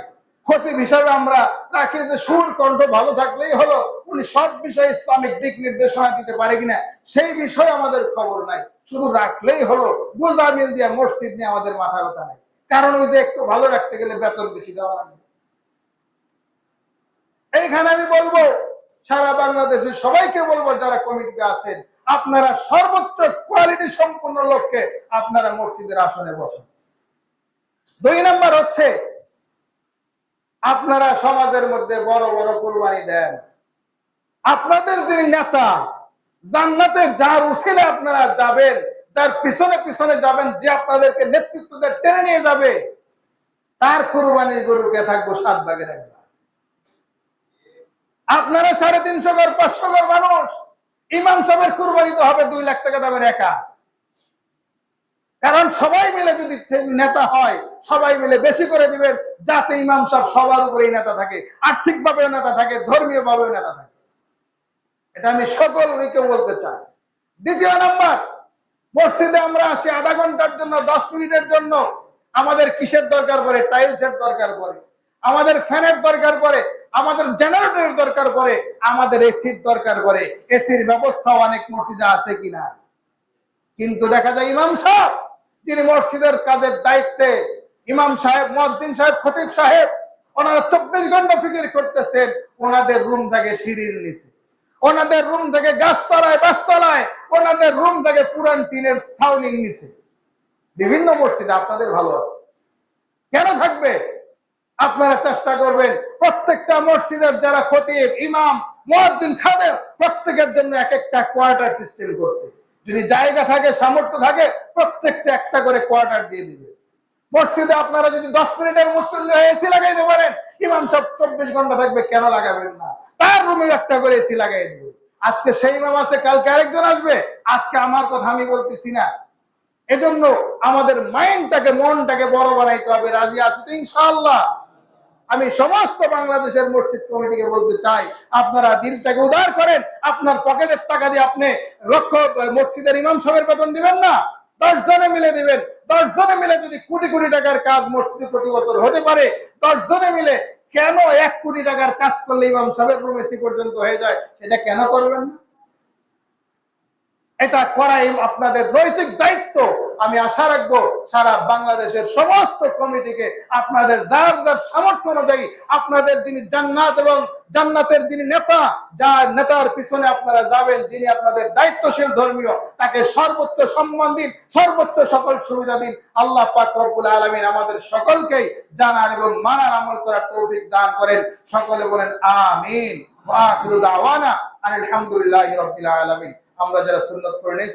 খতিব হিসাবে আমরা রাখি যে সুর কণ্ঠ ভালো থাকলেই হলো, উনি সব বিষয়ে ইসলামিক দিক নির্দেশনা দিতে পারে কিনা সেই বিষয়ে আমাদের খবর নাই, শুধু রাখলেই হলো। বোঝা মিল দিয়ে মসজিদ নিয়ে আমাদের মাথা ব্যথা নাই, কারণ ওই যে একটু ভালো রাখতে গেলে বেতন বেশি দেওয়া লাগবে। এইখানে আমি বলবো, সারা বাংলাদেশের সবাইকে বলবো, যারা কমিটিতে আছেন, আপনারা সর্বোচ্চ কোয়ালিটি সম্পন্ন লোককে আপনারা মসজিদের আসনে বসেন। 2 নাম্বার হচ্ছে, আপনারা সমাজের মধ্যে বড় বড় কুরবানি দেন। আপনাদের যিনি নেতা, জান্নাতে যার উসিলে আপনারা যাবেন, যার পিছনে পিছনে যাবেন, যে আপনাদেরকে নেতৃত্ব দিয়ে টেনে নিয়ে যাবে, তার কুরবানির গরুকে থাকবো 7 ভাগের 1 ভাগ। আপনারা 350 ঘর 500 ঘর মানুষ, ইমাম সাহেবের কুরবানি তো হবে 2 লাখ টাকা দেবেন একা। কারণ সবাই মিলে যদি নেতা হয়, সবাই মিলে বেশি করে দিবেন, যাতে ইমাম সাহেব সবার উপরেই নেতা থাকে, আর্থিক ভাবে নেতা থাকে, ধর্মীয় ভাবে নেতা থাকে। এটা আমি সকলকে বলতে চাই। 2 নাম্বার, মসজিদে আমরা আসি আধা ঘন্টার জন্য, 10 মিনিটের জন্য, আমাদের কিসের দরকার পড়ে? টাইলসের দরকার পড়ে, আমাদের ফ্যানের দরকার পড়ে, আমাদের জেনারেটরের দরকার পড়ে, আমাদের এসির দরকার পড়ে। এসির ব্যবস্থা অনেক মসজিদে আছে কিনা? কিন্তু দেখা যায় ইমাম সাহেব, যিনি মসজিদের কাজের দায়িত্বে, ইমাম সাহেব, মুয়াজ্জিন সাহেব, খতিব সাহেব, ওনারা 24 ঘন্টা ফিকির করতেছেন, ওনাদের রুম থেকে সিঁড়ির নিচে, ওনাদের রুম থেকে গাছতলায় বাসতলায়, ওনাদের রুম থেকে পুরান টিনের ছাউনির নিচে। বিভিন্ন মসজিদে আপনাদের ভালো আছে, কেন থাকবে? আপনারা চেষ্টা করবেন প্রত্যেকটা মসজিদের যারা খতিব, ইমাম, মুয়াজ্জিন, খাদেম, প্রত্যেকের জন্য এক একটা কোয়ার্টার সিস্টেম করতে। যদি জায়গা থাকে, সামর্থ্য থাকে, প্রত্যেকটা একটা করে কোয়ার্টার দিয়ে দিবে। মসজিদে আপনারা যদি 10 মিনিটের মুসল্লি হয়ে এসি লাগাইতে পারেন, ইমাম সাহেব 24 ঘন্টা থাকবে, কেন লাগাবেন না? তার রুমে একটা করে এসি লাগাই দিবে। আজকে সেই ইমাম আছে, কালকে আরেকজন আসবে। আজকে আমার কথা আমি বলতেছি না। এজন্য আমাদের মাইন্ডটাকে, মনটাকে বড় বানাইতে হবে। রাজি আছি তো ইনশাআল্লাহ? আমি সমস্ত বাংলাদেশের মসজিদ কমিটিকে বলতে চাই, আপনারা দিলটাকে উদার করেন। আপনার পকেটের টাকা দিয়ে আপনি লক্ষ মসজিদের ইমাম সাহেবের বেতন দিবেন না, 10 জনে মিলে দিবেন। 10 জনে মিলে যদি কোটি কোটি টাকার কাজ মসজিদে প্রতি বছর হতে পারে, 10 জনে মিলে কেন 1 কোটি টাকার কাজ করলে ইমাম সাহেবের রুম এসি পর্যন্ত হয়ে যায়, সেটা কেন করবেন না? এটা করাই আপনাদের নৈতিক দায়িত্ব। আমি আশা রাখবো সারা বাংলাদেশের সমস্ত কমিটিকে, আপনাদের যার যার সামর্থ্য অনুযায়ী, আপনাদের যিনি জান্নাত এবং জান্নাতের যিনি নেতা, যার নেতার পিছনে আপনারা যাবেন, যিনি আপনাদের দায়িত্বশীল ধর্মীয়, তাকে সর্বোচ্চ সম্মান দিন, সর্বোচ্চ সকল সুবিধা দিন। আল্লাহ পাক রব্বুল আলামিন আমাদের সকলকেই জানার এবং মানার আমল করার তৌফিক দান করেন। সকলে বলেন আমিন। ওয়া আখিরু দাওয়ানা আলহামদুলিল্লাহি রাব্বিল আলামিন। আমরা যারা সুন্নাত পড়ে নেই,